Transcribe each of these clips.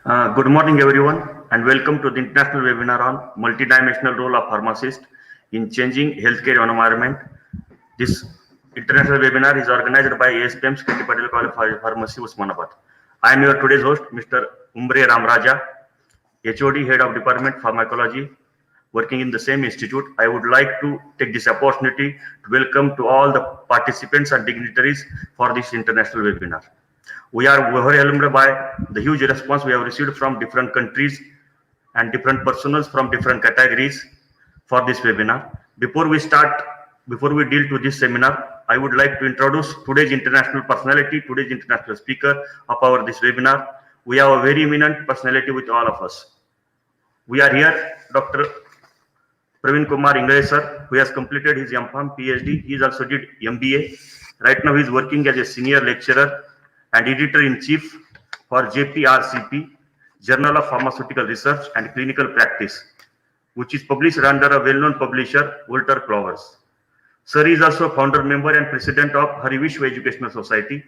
Good morning, everyone, and welcome to the international webinar on multidimensional role of pharmacist in changing healthcare environment. This international webinar is organized by ASPM's K. T. Patel College of Pharmacy, Usmanabad. I am your today's host, Mr. Umbre Ramraja, HOD, Head of Department Pharmacology, working in the same institute. I would like to take this opportunity to welcome to all the participants and dignitaries for this international webinar. We are overwhelmed by the huge response we have received from different countries and different personals from different categories for this webinar. Before we deal to this seminar, I would like to introduce today's international personality, today's international speaker of this webinar. We have a very eminent personality with all of us. We are here, Dr. Praveen Kumar Ingre sir, who has completed his M.Pharm PhD. He also did MBA. Right now, he is working as a senior lecturer and editor-in-chief for JPRCP, Journal of Pharmaceutical Research and Clinical Practice, which is published under a well-known publisher, Walter Clovers. Sir is also founder member and president of Hari Vishwa Educational Society.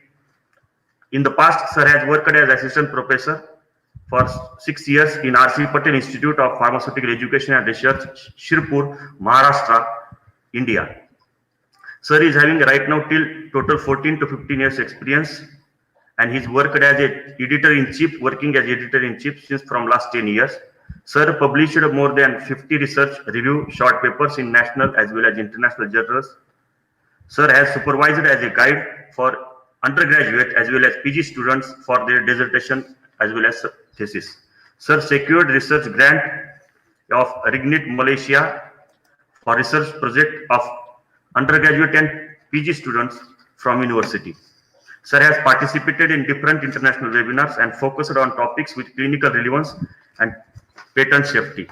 In the past, sir has worked as assistant professor for 6 years in R.C. Patel Institute of Pharmaceutical Education and Research, Shirpur, Maharashtra, India. Sir is having right now till total 14 to 15 years experience, and he's worked as a editor-in-chief, working as editor-in-chief since from last 10 years. Sir published more than 50 research review short papers in national as well as international journals. Sir has supervised as a guide for undergraduate as well as PG students for their dissertation as well as thesis. Sir secured research grant of Rignit, Malaysia for research project of undergraduate and PG students from university. Sir has participated in different international webinars and focused on topics with clinical relevance and patent safety.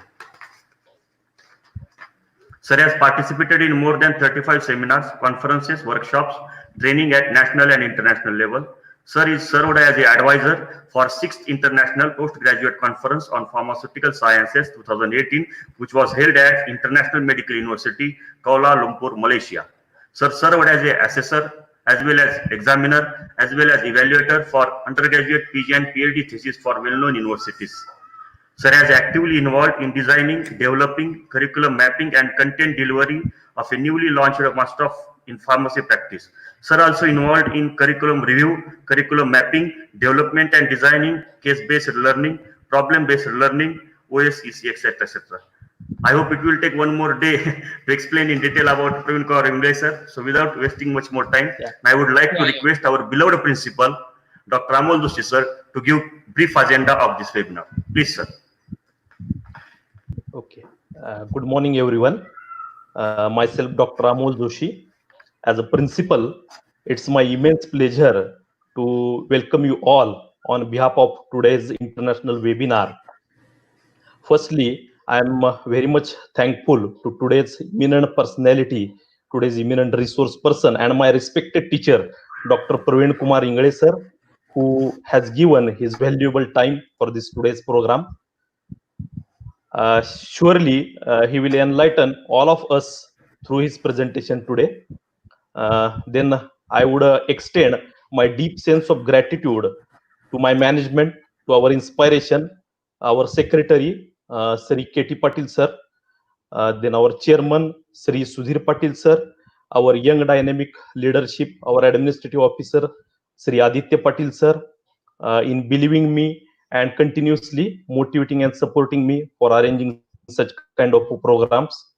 Sir has participated in more than 35 seminars, conferences, workshops, training at national and international level. Sir is served as an advisor for 6th International Postgraduate Conference on Pharmaceutical Sciences 2018, which was held at International Medical University, Kuala Lumpur, Malaysia. Sir served as an assessor as well as examiner, as well as evaluator for undergraduate, PG and PhD thesis for well-known universities. Sir has actively involved in designing, developing, curriculum mapping and content delivery of a newly launched Master in Pharmacy practice. Sir also involved in curriculum review, curriculum mapping, development and designing, case-based learning, problem-based learning, OSEC, etc., etc. I hope it will take one more day to explain in detail about Praveen Kumar Ingre sir. So without wasting much more time, I would like to request our beloved principal, Dr. Amol Doshi sir, to give brief agenda of this webinar. Please, sir. Okay. Good morning, everyone. Myself, Dr. Amol Doshi. As a principal, it's my immense pleasure to welcome you all on behalf of today's international webinar. Firstly, I am very much thankful to today's eminent personality, today's eminent resource person, and my respected teacher, Dr. Praveen Kumar Ingre sir, who has given his valuable time for this today's program. Surely, he will enlighten all of us through his presentation today. Then I would extend my deep sense of gratitude to my management, to our inspiration, our secretary, Sri K. T. Patil sir, then our chairman, Sri Sudhir Patil sir, our young dynamic leadership, our administrative officer, Sri Aditya Patil sir, in believing me and continuously motivating and supporting me for arranging such kind of programs.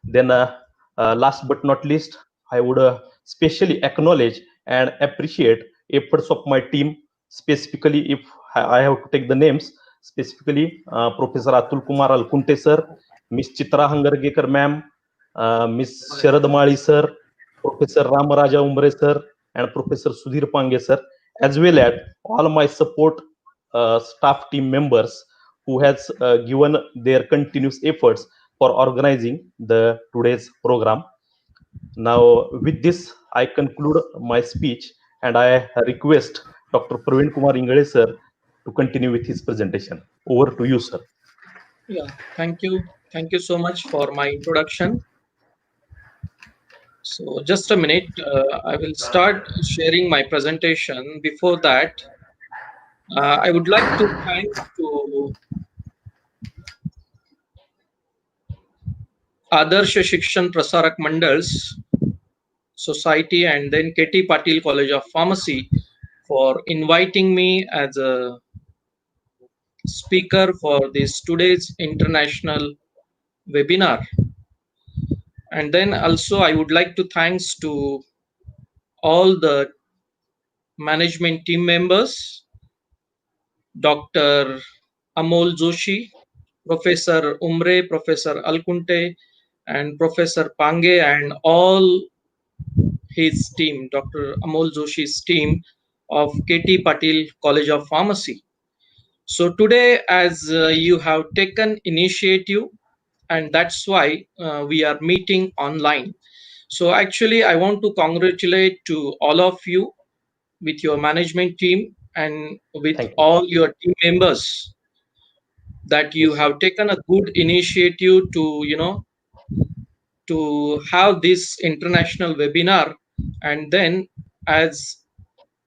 Then last but not least, I would specially acknowledge and appreciate efforts of my team, specifically if I have to take the names, specifically Professor Atul Kumar Alkunte sir, Miss Chitra Hangargekar ma'am, Miss Sharad Mali sir, Professor Ramaraja Umbre sir, and Professor Sudhir Pange sir, as well as all my support staff team members who has given their continuous efforts for organizing the today's program. Now, with this, I conclude my speech and I request Dr. Praveen Kumar Ingre sir to continue with his presentation. Over to you, sir. Yeah, thank you. Thank you so much for my introduction. So just a minute, I will start sharing my presentation. Before that, I would like to thank to Adarsh Shikshan Prasarak Mandals Society and then KT Patil College of Pharmacy for inviting me as a speaker for this today's international webinar. And then also I would like to thanks to all the management team members, Dr. Amol Joshi, Professor Umre, Professor Alkunte, and Professor Pange, and all his team, Dr. Amol Joshi's team of KT Patil College of Pharmacy. So today, as you have taken initiative, and that's why we are meeting online. So actually, I want to congratulate to all of you with your management team and with Thank you. all your team members that you Yes. have taken a good initiative to to have this international webinar, and then as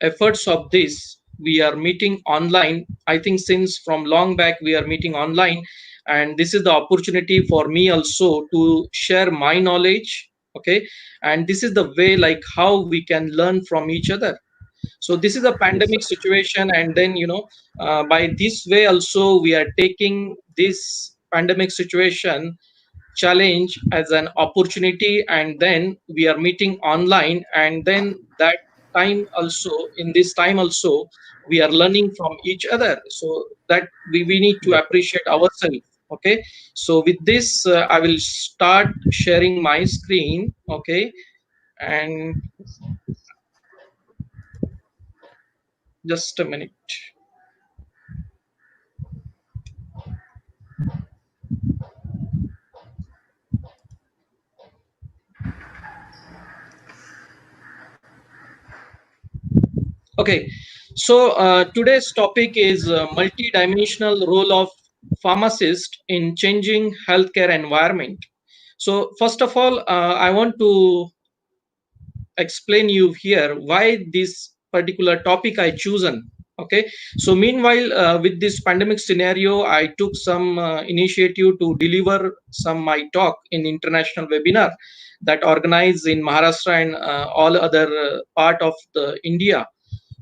efforts of this we are meeting online. I think since from long back we are meeting online, and this is the opportunity for me also to share my knowledge. Okay, and this is the way like how we can learn from each other. So this is a Yes, pandemic sir. situation, and then by this way also we are taking this pandemic situation challenge as an opportunity, and then we are meeting online, and then that time also, in this time also, we are learning from each other, so that we need to Definitely. appreciate ourselves. Okay, so with this I will start sharing my screen. Okay, and Yes. just a minute. Okay, so today's topic is multi-dimensional role of pharmacist in changing healthcare environment. So first of all, I want to explain you here why this particular topic I chosen. Okay, so meanwhile, with this pandemic scenario, I took some initiative to deliver some my talk in international webinar that organized in Maharashtra and all other part of the India.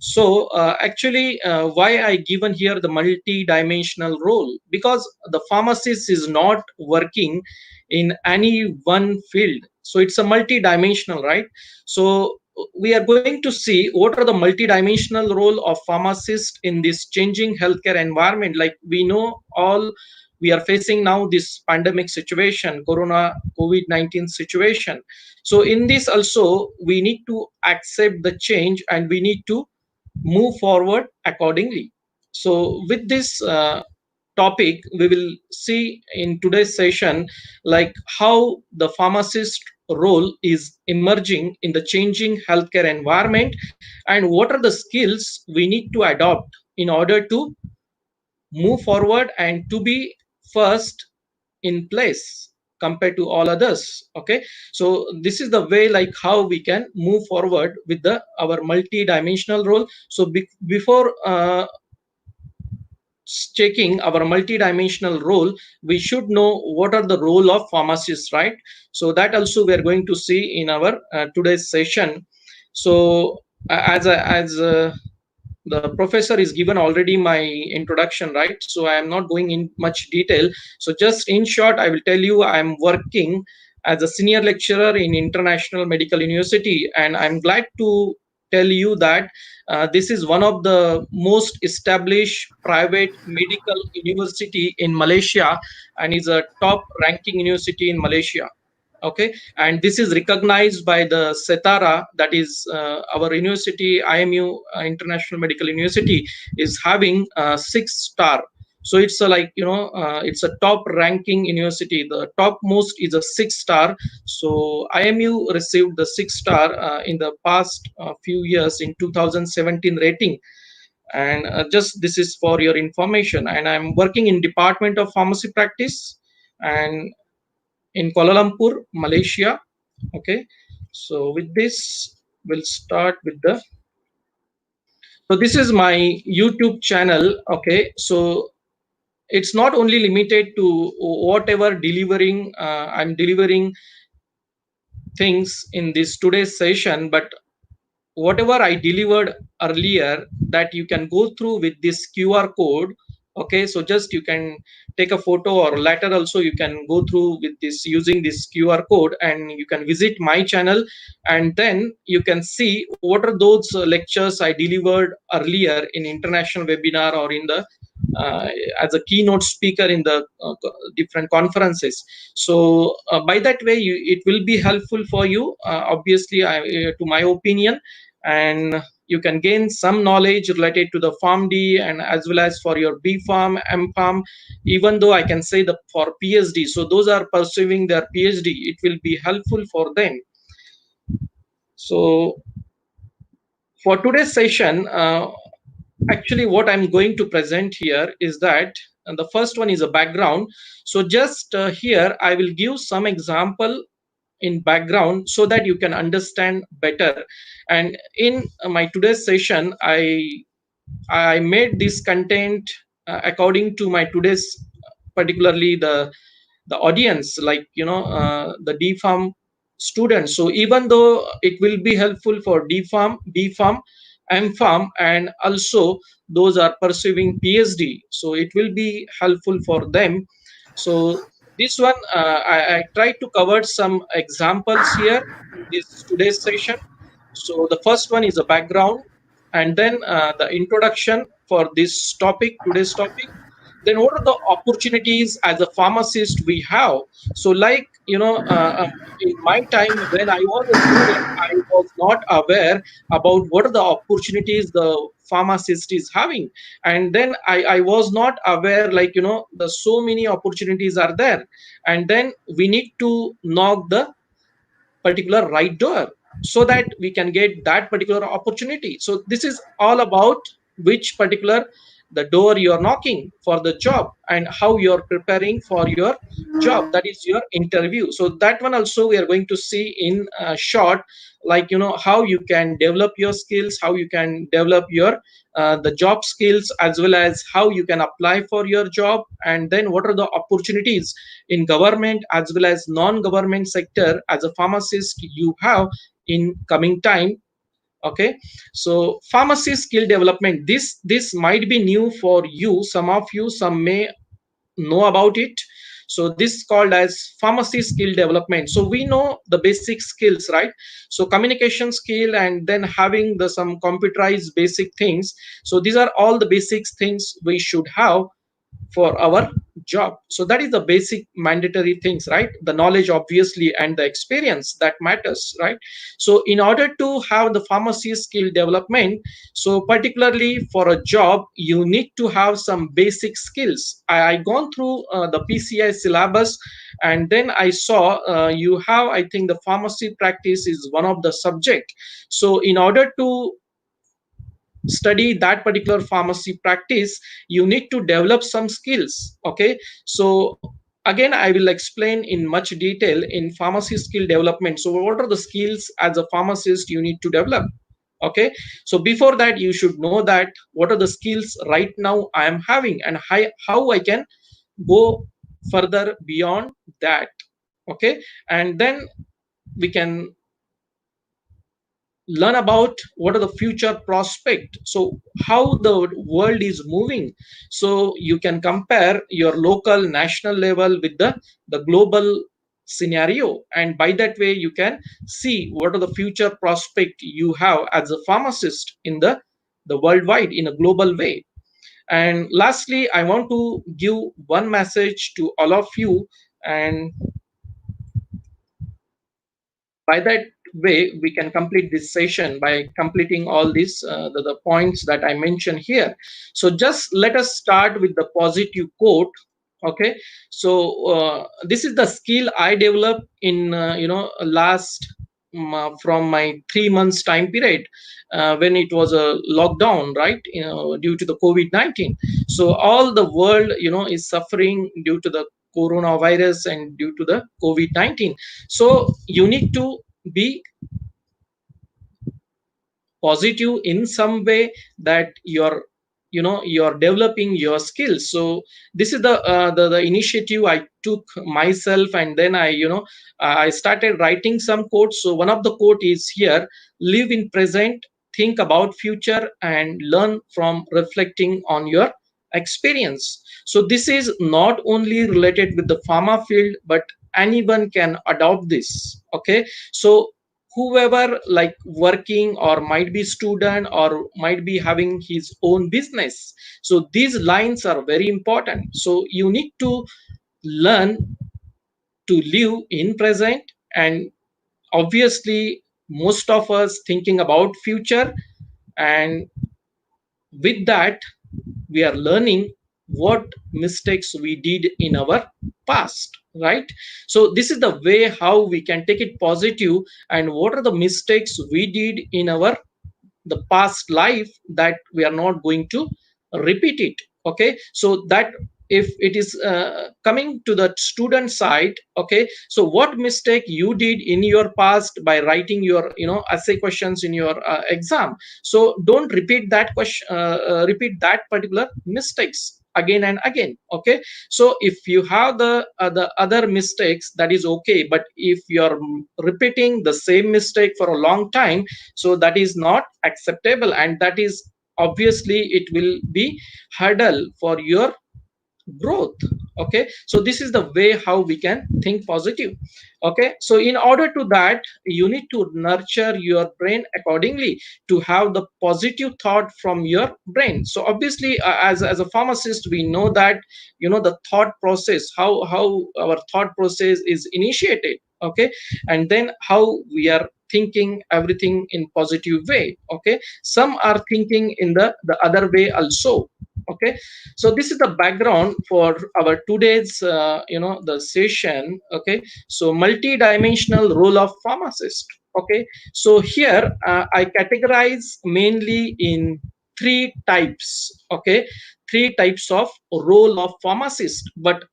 So actually, why I given here the multi-dimensional role, because the pharmacist is not working in any one field, so it's a multi-dimensional, right? So we are going to see what are the multi-dimensional role of pharmacist in this changing healthcare environment. Like we know all, we are facing now this pandemic situation, corona COVID-19 situation. So in this also we need to accept the change and we need to move forward accordingly. So with this topic we will see in today's session like how the pharmacist role is emerging in the changing healthcare environment, and what are the skills we need to adopt in order to move forward and to be first in place compared to all others. Okay, so this is the way like how we can move forward with the our multi-dimensional role. So before checking our multi-dimensional role, we should know what are the role of pharmacists, right? So that also we are going to see in our today's session. So as the professor is given already my introduction, right? So I am not going in much detail. So just in short, I will tell you I am working as a senior lecturer in International Medical University, and I'm glad to tell you that this is one of the most established private medical university in Malaysia, and is a top ranking university in Malaysia. Okay, and this is recognized by the Setara, that is our university, IMU, International Medical University, is having 6 star. So it's a like it's a top ranking university, the top most is a 6 star. So IMU received the 6 star in the past few years in 2017 rating. And just this is for your information, and I'm working in Department of Pharmacy Practice and in Kuala Lumpur, Malaysia. Okay, so with this, we'll start with the So this is my YouTube channel. Okay, so it's not only limited to whatever delivering I'm delivering things in this today's session, but whatever I delivered earlier, that you can go through with this QR code. Okay, so just you can take a photo, or later also you can go through with this using this QR code, and you can visit my channel, and then you can see what are those lectures I delivered earlier in international webinar, or in the uh, as a keynote speaker in the different conferences. So by that way, it will be helpful for you, obviously, to my opinion, and you can gain some knowledge related to the PharmD, and as well as for your B Farm, M Farm, even though I can say the for PhD. So those are pursuing their PhD, it will be helpful for them. So for today's session, actually what I'm going to present here is that, and the first one is a background. So just here I will give some example in background so that you can understand better. And in my today's session, I made this content according to my today's, particularly the audience, like the DPharm students. So even though it will be helpful for DPharm, BPharm, MPharm, and also those are pursuing PhD, so it will be helpful for them. So this one, I tried to cover some examples here in this today's session. So the first one is a background, and then the introduction for this topic, today's topic. Then what are the opportunities as a pharmacist we have? So like, in my time when I was a student, I was not aware about what are the opportunities the pharmacist is having. And then I was not aware, like, the so many opportunities are there. And then we need to knock the particular right door so that we can get that particular opportunity. So this is all about which particular the door you are knocking for the job, and how you are preparing for your job, that is your interview. So that one also we are going to see in short, like, how you can develop your skills, how you can develop your the job skills, as well as how you can apply for your job, and then what are the opportunities in government as well as non-government sector as a pharmacist you have in coming time. Okay, so pharmacy skill development, this might be new for you, some of you, some may know about it. So this is called as pharmacy skill development. So we know the basic skills, right? So communication skill, and then having the some computerized basic things. So these are all the basic things we should have for our job. So that is the basic mandatory things, right? The knowledge, obviously, and the experience that matters, right? So in order to have the pharmacy skill development, so particularly for a job, you need to have some basic skills. I gone through the PCI syllabus, and then I saw you have, I think, the pharmacy practice is one of the subject. So in order to study that particular pharmacy practice, you need to develop some skills. Okay, so again I will explain in much detail in pharmacy skill development. So what are the skills as a pharmacist you need to develop? Okay, so before that you should know that what are the skills right now I am having, and how I can go further beyond that. Okay, and then we can learn about what are the future prospect, so how the world is moving, so you can compare your local national level with the global scenario, and by that way you can see what are the future prospect you have as a pharmacist in the worldwide in a global way. And lastly, I want to give one message to all of you, and by that way we can complete this session by completing all these the points that I mentioned here. So just let us start with the positive quote. Okay, so this is the skill I developed in last from my 3 months time period, when it was a lockdown, right? Due to the COVID-19. So all the world is suffering due to the coronavirus and due to the COVID-19. So you need to be positive in some way, that you're developing your skills. So this is the initiative I took myself, and then I started writing some quotes. So one of the quote is here: live in present, think about future, and learn from reflecting on your experience. So this is not only related with the pharma field, but anyone can adopt this. Okay, so whoever like working, or might be student, or might be having his own business, so these lines are very important. So you need to learn to live in present, and obviously most of us thinking about future, and with that we are learning what mistakes we did in our past, right? So this is the way how we can take it positive, and what are the mistakes we did in our the past life, that we are not going to repeat it. Okay, so that if it is coming to the student side, okay, so what mistake you did in your past by writing your essay questions in your exam, so don't repeat that question, repeat that particular mistakes again and again. Okay, so if you have the other mistakes, that is okay, but if you're repeating the same mistake for a long time, so that is not acceptable, and that is obviously it will be hurdle for your growth. Okay, so this is the way how we can think positive. Okay, so in order to that, you need to nurture your brain accordingly to have the positive thought from your brain. So obviously as a pharmacist, we know that the thought process, how our thought process is initiated. Okay, and then how we are thinking everything in positive way. Okay, some are thinking in the other way also. Okay, so this is the background for our today's the session. Okay, so multi-dimensional role of pharmacist. Okay, so here I categorize mainly in three types. Okay, three types of role of pharmacist, but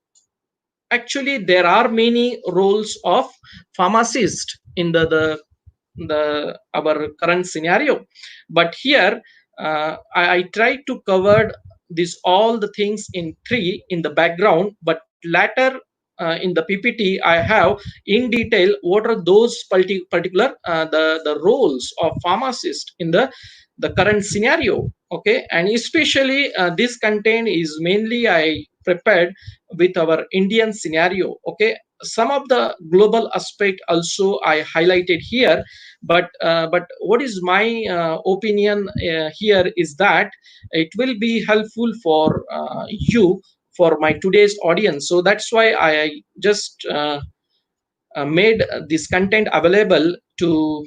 actually there are many roles of pharmacist in the our current scenario. But here I try to cover this all the things in three in the background, but later in the PPT I have in detail what are those particular the roles of pharmacist in the current scenario. Okay, and especially this content is mainly I prepared with our Indian scenario. Okay, some of the global aspect also I highlighted here, but what is my opinion here is that it will be helpful for you, for my today's audience. So that's why I just made this content available to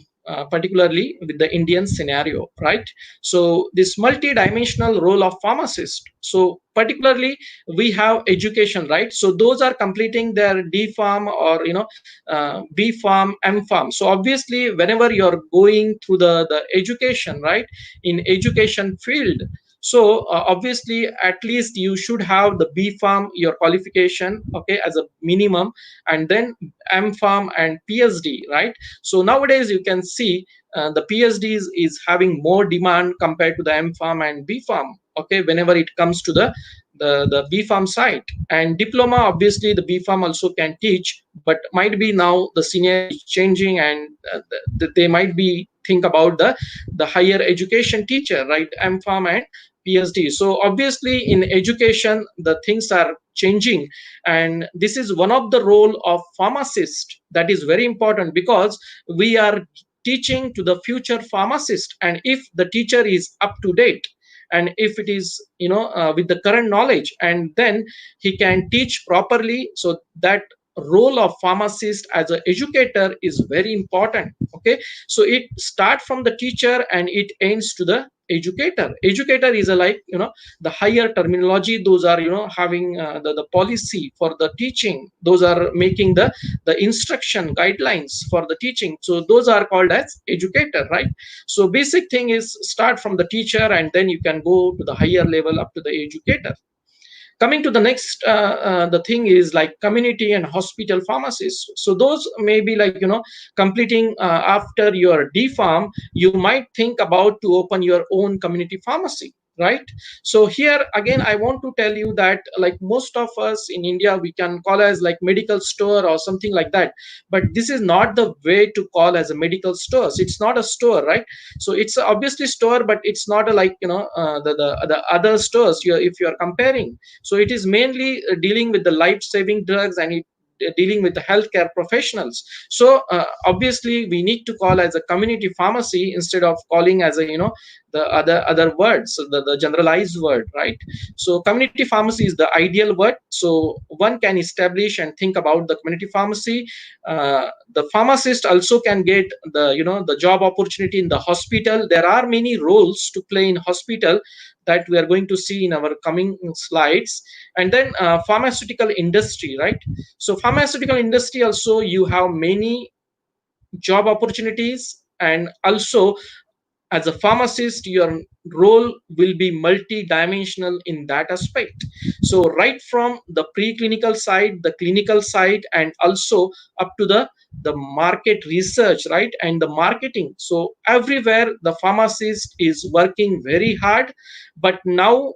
particularly with the Indian scenario, right? So this multi-dimensional role of pharmacist. So particularly we have education, right? So those are completing their D Pharm or B Pharm, M Pharm. So obviously whenever you're going through the education, right, in education field, so obviously at least you should have the B Pharm, your qualification, okay, as a minimum, and then M Pharm and PhD, right? So nowadays you can see the PhD is having more demand compared to the M Pharm and B Pharm. Okay, whenever it comes to the B Pharm side, and diploma, obviously the B Pharm also can teach, but might be now the scenario is changing, and they might be think about the higher education teacher, right? M Pharm and PhD. So obviously in education the things are changing, and this is one of the role of pharmacist that is very important, because we are teaching to the future pharmacist, and if the teacher is up to date, and if it is with the current knowledge, and then he can teach properly, so that role of pharmacist as an educator is very important. Okay, so it start from the teacher and it ends to the educator. Educator is a like the higher terminology, those are having the policy for the teaching, those are making the instruction guidelines for the teaching, so those are called as educator, right? So basic thing is start from the teacher, and then you can go to the higher level up to the educator. Coming to the next, the thing is like community and hospital pharmacies. So those may be like, completing after your D farm, you might think about to open your own community pharmacy, right? So here again, I want to tell you that like most of us in India, we can call as like medical store or something like that, but this is not the way to call as a medical stores. It's not a store, right? So it's obviously store, but it's not a like, the other stores if you are comparing. So it is mainly dealing with the life-saving drugs, and dealing with the healthcare professionals. So obviously we need to call as a community pharmacy instead of calling as a, the other words, so the generalized word, right? So community pharmacy is the ideal word. So one can establish and think about the community pharmacy. The pharmacist also can get the, the job opportunity in the hospital. There are many roles to play in hospital that we are going to see in our coming slides. And then pharmaceutical industry, right? So pharmaceutical industry also, you have many job opportunities, and also as a pharmacist, your role will be multi-dimensional in that aspect. So right from the preclinical side, the clinical side, and also up to the market research, right, and the marketing. So everywhere the pharmacist is working very hard. But now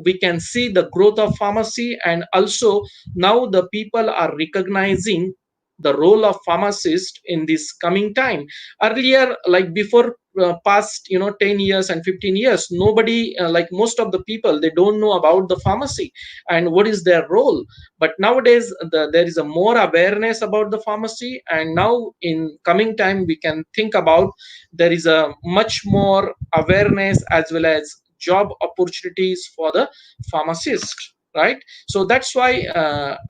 we can see the growth of pharmacy, and also now the people are recognizing the role of pharmacist in this coming time. Earlier, like before past 10 years and 15 years, nobody, like most of the people, they don't know about the pharmacy and what is their role. But nowadays there is a more awareness about the pharmacy, and now in coming time we can think about there is a much more awareness as well as job opportunities for the pharmacist, right? So that's why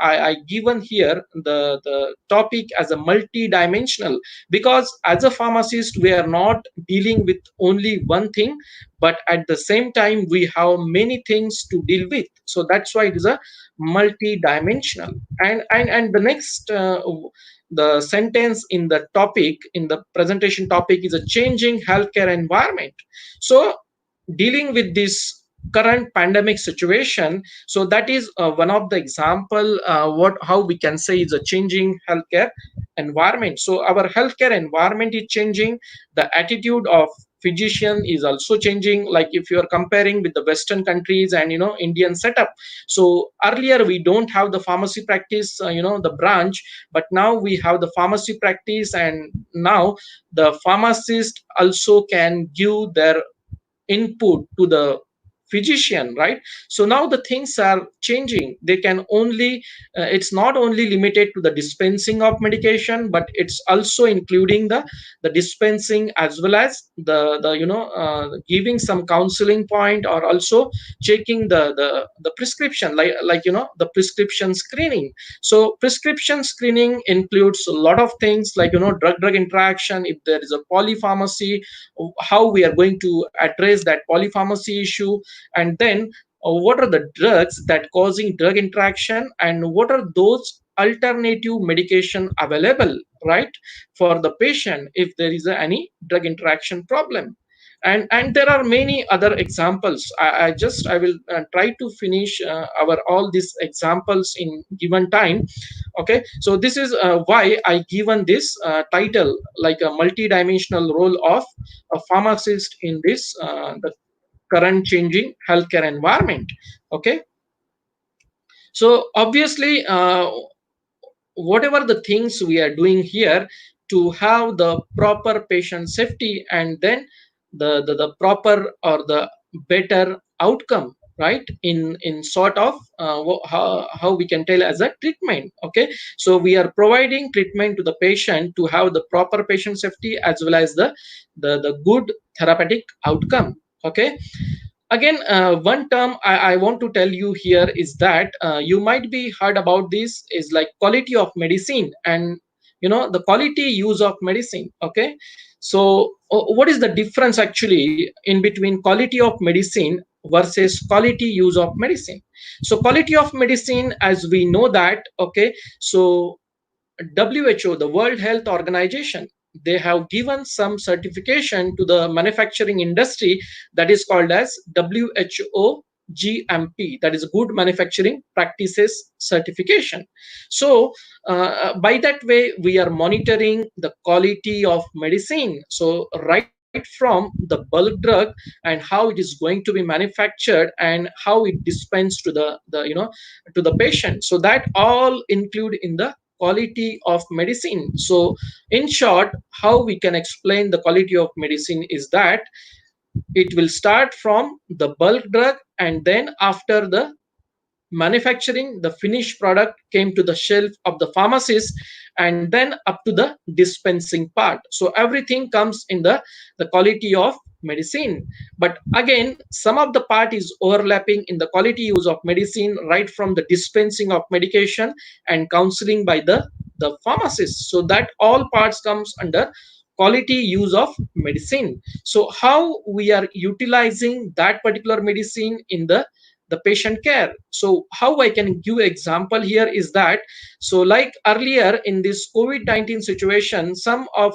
I given here the topic as a multi-dimensional, because as a pharmacist we are not dealing with only one thing, but at the same time we have many things to deal with. So that's why it is a multi-dimensional. And the next the sentence in the topic, in the presentation topic, is a changing healthcare environment. So dealing with this current pandemic situation, so that is one of the example what how we can say is a changing healthcare environment. So our healthcare environment is changing, the attitude of physician is also changing. Like if you are comparing with the western countries and Indian setup, so earlier we don't have the pharmacy practice, the branch, but now we have the pharmacy practice, and now the pharmacist also can give their input to the physician, right? So now the things are changing. They can only it's not only limited to the dispensing of medication, but it's also including the dispensing as well as the giving some counseling point, or also checking the prescription, like the prescription screening. So prescription screening includes a lot of things, like drug interaction. If there is a polypharmacy, how we are going to address that polypharmacy issue, and then what are the drugs that causing drug interaction, and what are those alternative medication available, right, for the patient if there is any drug interaction problem. And there are many other examples. I will try to finish our all these examples in given time. Okay, so this is why I given this title, like a multi-dimensional role of a pharmacist in this the current changing healthcare environment. Okay, so obviously whatever the things we are doing here to have the proper patient safety, and then the proper or the better outcome, right, in sort of how we can tell as a treatment. Okay, so we are providing treatment to the patient to have the proper patient safety as well as the good therapeutic outcome. Okay, again one term I want to tell you here is that you might be heard about this, is like quality of medicine, and the quality use of medicine. Okay, so what is the difference actually in between quality of medicine versus quality use of medicine? So quality of medicine, as we know that, okay, so WHO, the World Health Organization, they have given some certification to the manufacturing industry, that is called as WHO GMP, that is Good Manufacturing Practices Certification. So by that way, we are monitoring the quality of medicine. So right from the bulk drug and how it is going to be manufactured and how it dispensed to to the patient. So that all include in the quality of medicine. So in short, how we can explain the quality of medicine is that it will start from the bulk drug, and then after the manufacturing, the finished product came to the shelf of the pharmacist, and then up to the dispensing part. So everything comes in the quality of medicine. But again, some of the part is overlapping in the quality use of medicine, right from the dispensing of medication and counseling by the pharmacist. So that all parts comes under quality use of medicine. So how we are utilizing that particular medicine in the patient care. So how I can give example here is that, so like earlier in this COVID-19 situation, some of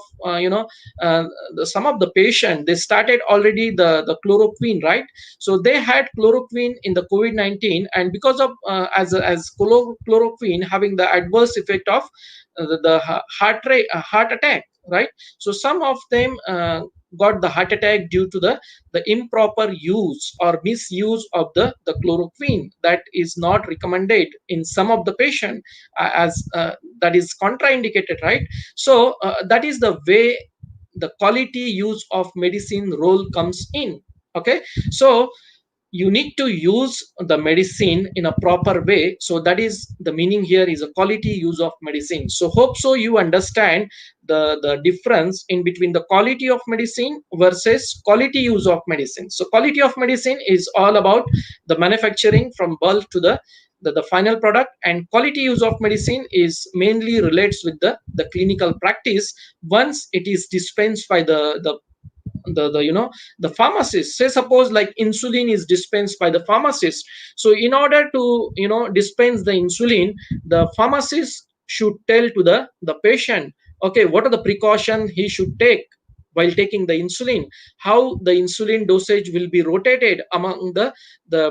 some of the patient, they started already the chloroquine, right? So they had chloroquine in the COVID-19, and because of chloroquine having the adverse effect of the heart rate, heart attack, right? So some of them got the heart attack due to the improper use or misuse of the chloroquine. That is not recommended in some of the patient, as that is contraindicated, right? So that is the way the quality use of medicine role comes in. Okay, so you need to use the medicine in a proper way. So that is the meaning here, is a quality use of medicine. So hope so you understand the difference in between the quality of medicine versus quality use of medicine. So quality of medicine is all about the manufacturing from bulk to the final product, and quality use of medicine is mainly relates with the clinical practice once it is dispensed by the pharmacist. Say suppose like insulin is dispensed by the pharmacist. So in order to dispense the insulin, the pharmacist should tell to the patient, okay, what are the precaution he should take while taking the insulin, how the insulin dosage will be rotated among the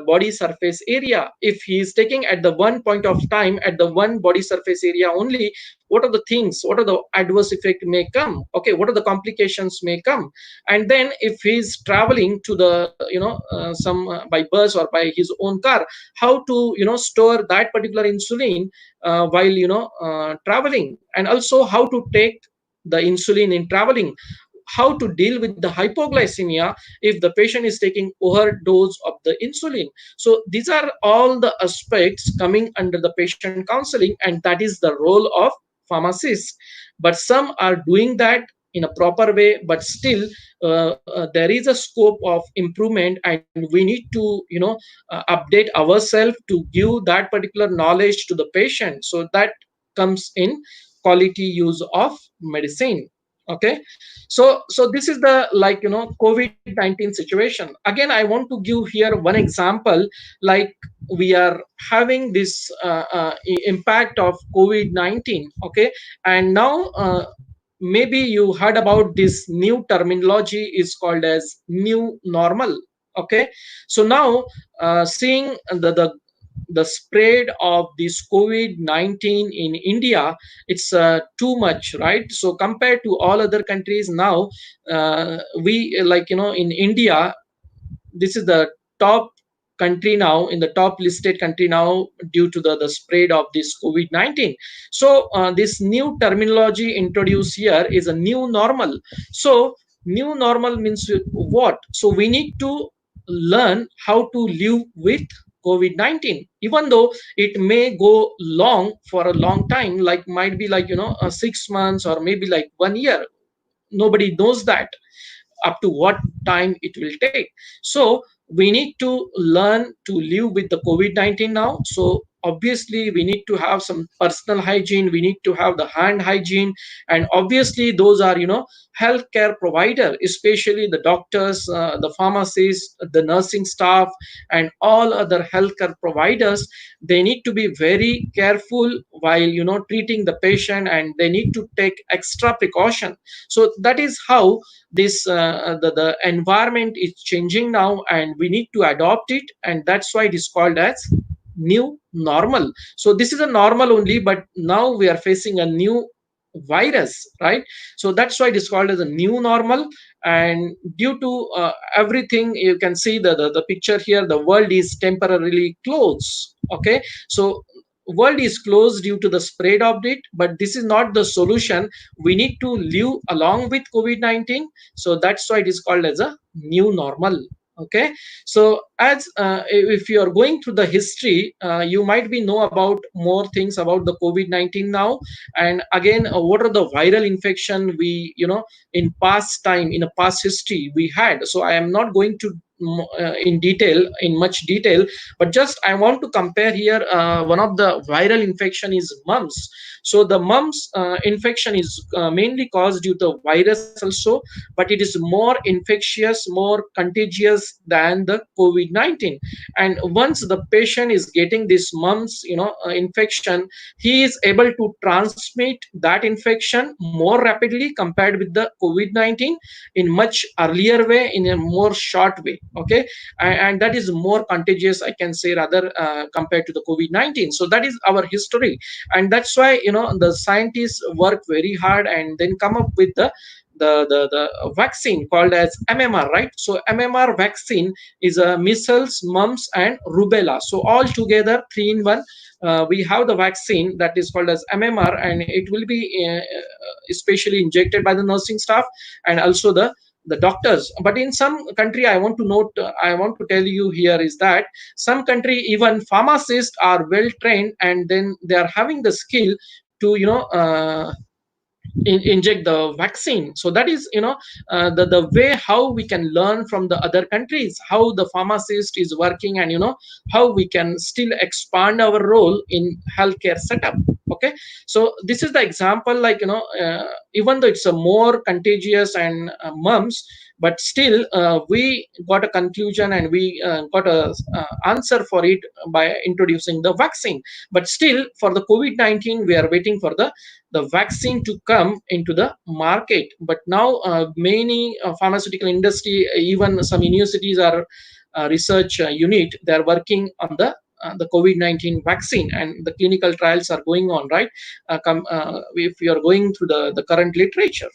body surface area. If he is taking at the one point of time at the one body surface area only, what are the things, what are the adverse effect may come, okay, what are the complications may come. And then if he's traveling to the some by bus or by his own car, how to store that particular insulin while traveling, and also how to take the insulin in traveling, how to deal with the hypoglycemia if the patient is taking overdose of the insulin. So these are all the aspects coming under the patient counseling, and that is the role of pharmacists. But some are doing that in a proper way, but still there is a scope of improvement, and we need to update ourselves to give that particular knowledge to the patient. So that comes in quality use of medicine. Okay, so this is the COVID-19 situation. Again, I want to give here one example. Like, we are having this impact of COVID-19. Okay, and now maybe you heard about this new terminology is called as new normal. Okay, so now seeing the spread of this COVID-19 in India, it's too much, right? So compared to all other countries now, we in India, this is the top country now, in the top listed country now, due to the spread of this COVID-19. So this new terminology introduced here is a new normal. So new normal means what? So we need to learn how to live with COVID-19, even though it may go long for a long time, like might be 6 months or maybe like 1 year. Nobody knows that up to what time it will take. So we need to learn to live with the COVID-19 now. So obviously we need to have some personal hygiene, we need to have the hand hygiene, and obviously those are, healthcare provider, especially the doctors, the pharmacists, the nursing staff, and all other healthcare providers. They need to be very careful while, treating the patient, and they need to take extra precaution. So that is how this the environment is changing now, and we need to adopt it, and that's why it is called as new normal. So this is a normal only, but now we are facing a new virus, right? So that's why it is called as a new normal. And due to everything, you can see the picture here, the world is temporarily closed. Okay, so world is closed due to the spread of it, but this is not the solution. We need to live along with COVID-19. So that's why it is called as a new normal. Okay, so as if you are going through the history, you might be know about more things about the COVID-19 now. And again, what are the viral infection we, in past time, in a past history we had. So I am not going to in much detail, but just I want to compare here. One of the viral infection is mumps. So the mumps infection is mainly caused due to virus also, but it is more infectious, more contagious than the COVID-19. And once the patient is getting this mumps, infection, he is able to transmit that infection more rapidly compared with the COVID-19, in much earlier way, in a more short way. Okay, and that is more contagious, I can say, rather compared to the COVID-19. So that is our history, and that's why, the scientists work very hard and then come up with the vaccine called as MMR, right? So MMR vaccine is a measles, mumps, and rubella. So all together, three in one. We have the vaccine that is called as MMR, and it will be especially injected by the nursing staff and also the doctors. But in some country, I want to note, I want to tell you here is that some country, even pharmacists are well trained, and then they are having the skill to, inject the vaccine. So that is, the way how we can learn from the other countries, how the pharmacist is working, and how we can still expand our role in healthcare setup. Okay, so this is the example, like, even though it's a more contagious and mumps, but still we got a conclusion, and we got a answer for it by introducing the vaccine. But still, for the COVID-19, we are waiting for the vaccine to come into the market. But now many pharmaceutical industry, even some universities are research unit, they are working on the COVID-19 vaccine, and the clinical trials are going on, right? If you are going through the current literature.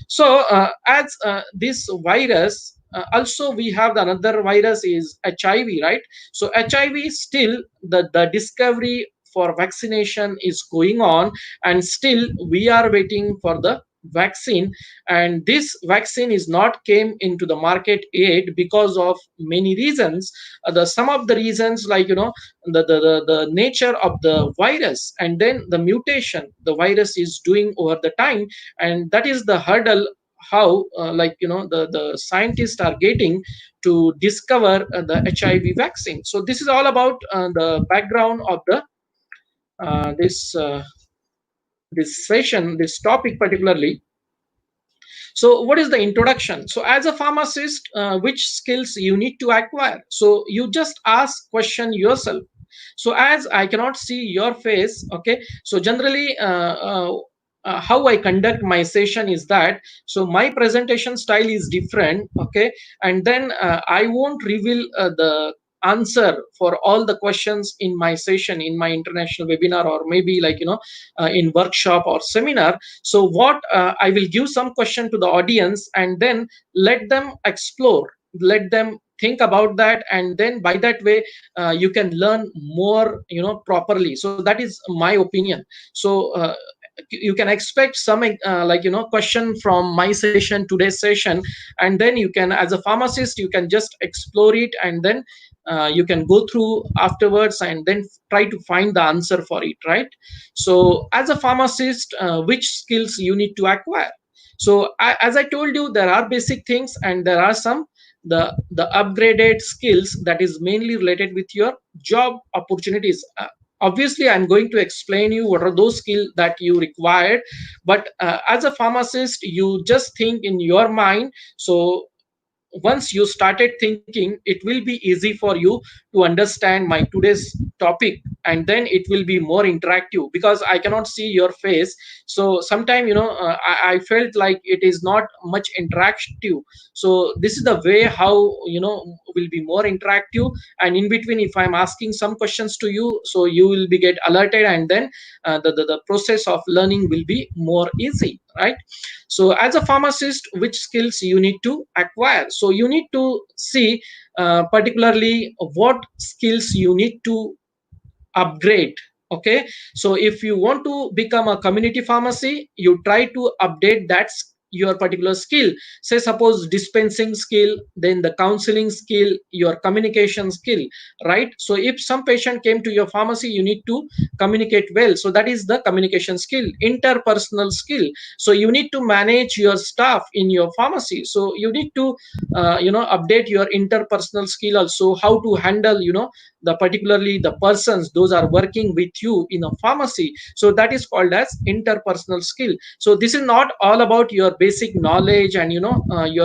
So as this virus, also we have another virus is HIV, right? So HIV, still the discovery for vaccination is going on, and still we are waiting for the vaccine. And this vaccine is not came into the market yet because of many reasons. The some of the reasons, like, the nature of the virus, and then the mutation the virus is doing over the time, and that is the hurdle how, like, the scientists are getting to discover the HIV vaccine. So this is all about the background of the this session, this topic particularly. So what is the introduction? So as a pharmacist, which skills you need to acquire? So you just ask question yourself. So as I cannot see your face, okay, so generally how I conduct my session is that, so my presentation style is different. Okay, and then I won't reveal the answer for all the questions in my session, in my international webinar, or maybe, like, in workshop or seminar. So what I will give some question to the audience, and then let them explore, let them think about that, and then by that way you can learn more, properly. So that is my opinion. So you can expect some like, question from my session, today's session, and then you can, as a pharmacist, you can just explore it, and then you can go through afterwards and then try to find the answer for it, right? So as a pharmacist, which skills you need to acquire? So as I told you, there are basic things, and there are some the upgraded skills that is mainly related with your job opportunities. obviously I'm going to explain you what are those skills that you required, but as a pharmacist you just think in your mind. So once you started thinking, it will be easy for you to understand my today's topic, and then it will be more interactive because I cannot see your face. So sometime I felt like it is not much interactive. So this is the way how will be more interactive. And in between, if I'm asking some questions to you, so you will be get alerted, and then the process of learning will be more easy, right? So as a pharmacist, which skills you need to acquire? So you need to see particularly what skills you need to upgrade. Okay, so if you want to become a community pharmacy, you try to update your particular skill. Say suppose dispensing skill, then the counseling skill, your communication skill, right? So if some patient came to your pharmacy, you need to communicate well, so that is the communication skill. Interpersonal skill, so you need to manage your staff in your pharmacy, so you need to update your interpersonal skill also, how to handle the particularly the persons those are working with you in a pharmacy. So that is called as interpersonal skill. So this is not all about your basic knowledge and your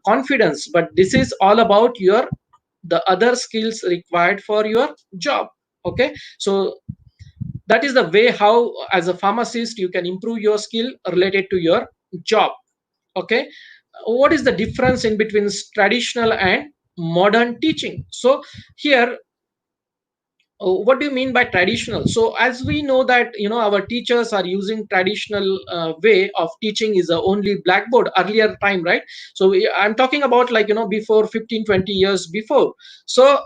confidence, but this is all about your the other skills required for your job. Okay, so that is the way how as a pharmacist you can improve your skill related to your job. Okay, what is the difference in between traditional and modern teaching? So here, what do you mean by traditional? So as we know that our teachers are using traditional way of teaching is only blackboard earlier time, right? So I'm talking about like before 15, 20 years before. So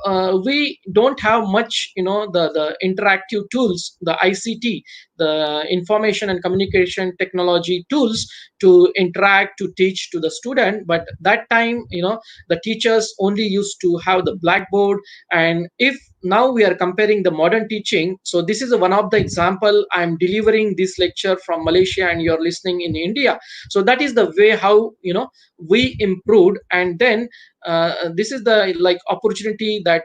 we don't have much the interactive tools, the ICT, the information and communication technology tools to interact, to teach to the student. But that time the teachers only used to have the blackboard. And if now we are comparing the modern teaching, so this is one of the example. I'm delivering this lecture from Malaysia and you're listening in India. So that is the way how we improved. And then this is the like opportunity that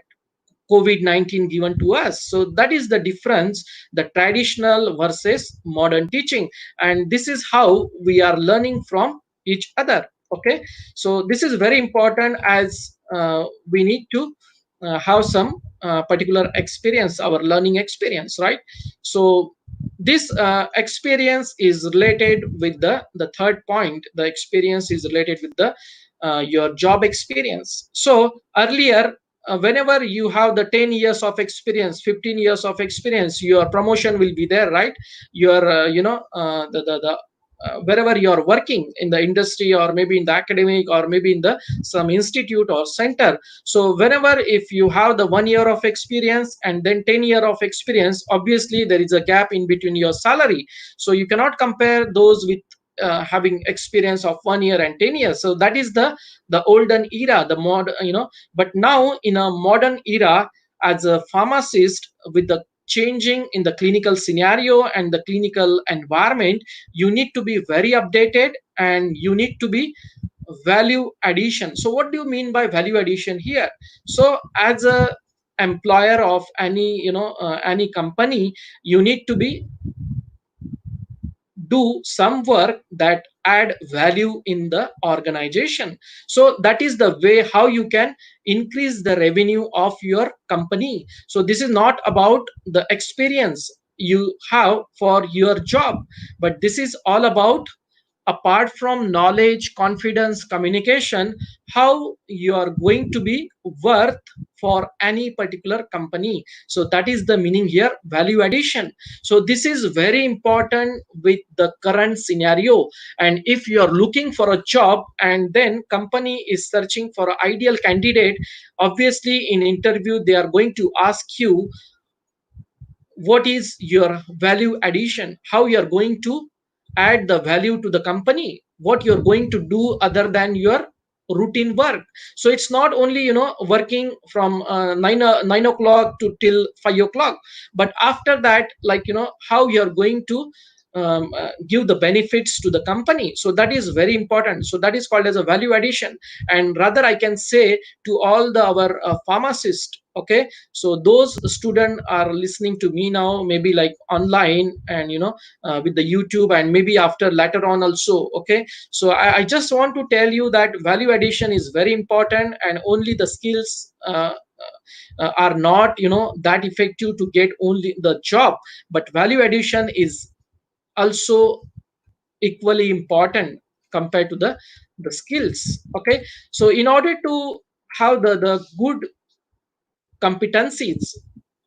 COVID-19 given to us. So that is the difference, the traditional versus modern teaching. And this is how we are learning from each other. Okay, so this is very important as we need to have some particular experience, our learning experience, right? So this experience is related with the third point. The experience is related with the your job experience. So earlier, whenever you have the 10 years of experience, 15 years of experience, your promotion will be there, right? Your the wherever you are working in the industry, or maybe in the academic, or maybe in the some institute or center. So whenever if you have the 1 year of experience and then 10 year of experience, obviously there is a gap in between your salary. So you cannot compare those with having experience of 1 year and 10 years. So that is the olden era, the mod but now in a modern era, as a pharmacist, with the changing in the clinical scenario and the clinical environment, you need to be very updated, and you need to be value addition. So what do you mean by value addition here? So as a employer of any company, you need to be do some work that add value in the organization. So that is the way how you can increase the revenue of your company. So this is not about the experience you have for your job, but this is all about, apart from knowledge, confidence, communication, how you are going to be worth for any particular company. So that is the meaning here, value addition. So this is very important with the current scenario. And if you are looking for a job and then company is searching for an ideal candidate, obviously in interview they are going to ask you what is your value addition, how you are going to add the value to the company, what you're going to do other than your routine work. So it's not only working from 9 o'clock to till 5 o'clock, but after that, like how you're going to give the benefits to the company. So that is very important. So that is called as a value addition. And rather I can say to all our pharmacists, okay, so those students are listening to me now, maybe like online, and with the YouTube, and maybe after later on also, okay. So I just want to tell you that value addition is very important, and only the skills are not that effective to get only the job, but value addition is also equally important compared to the skills, okay. So in order to have the good competencies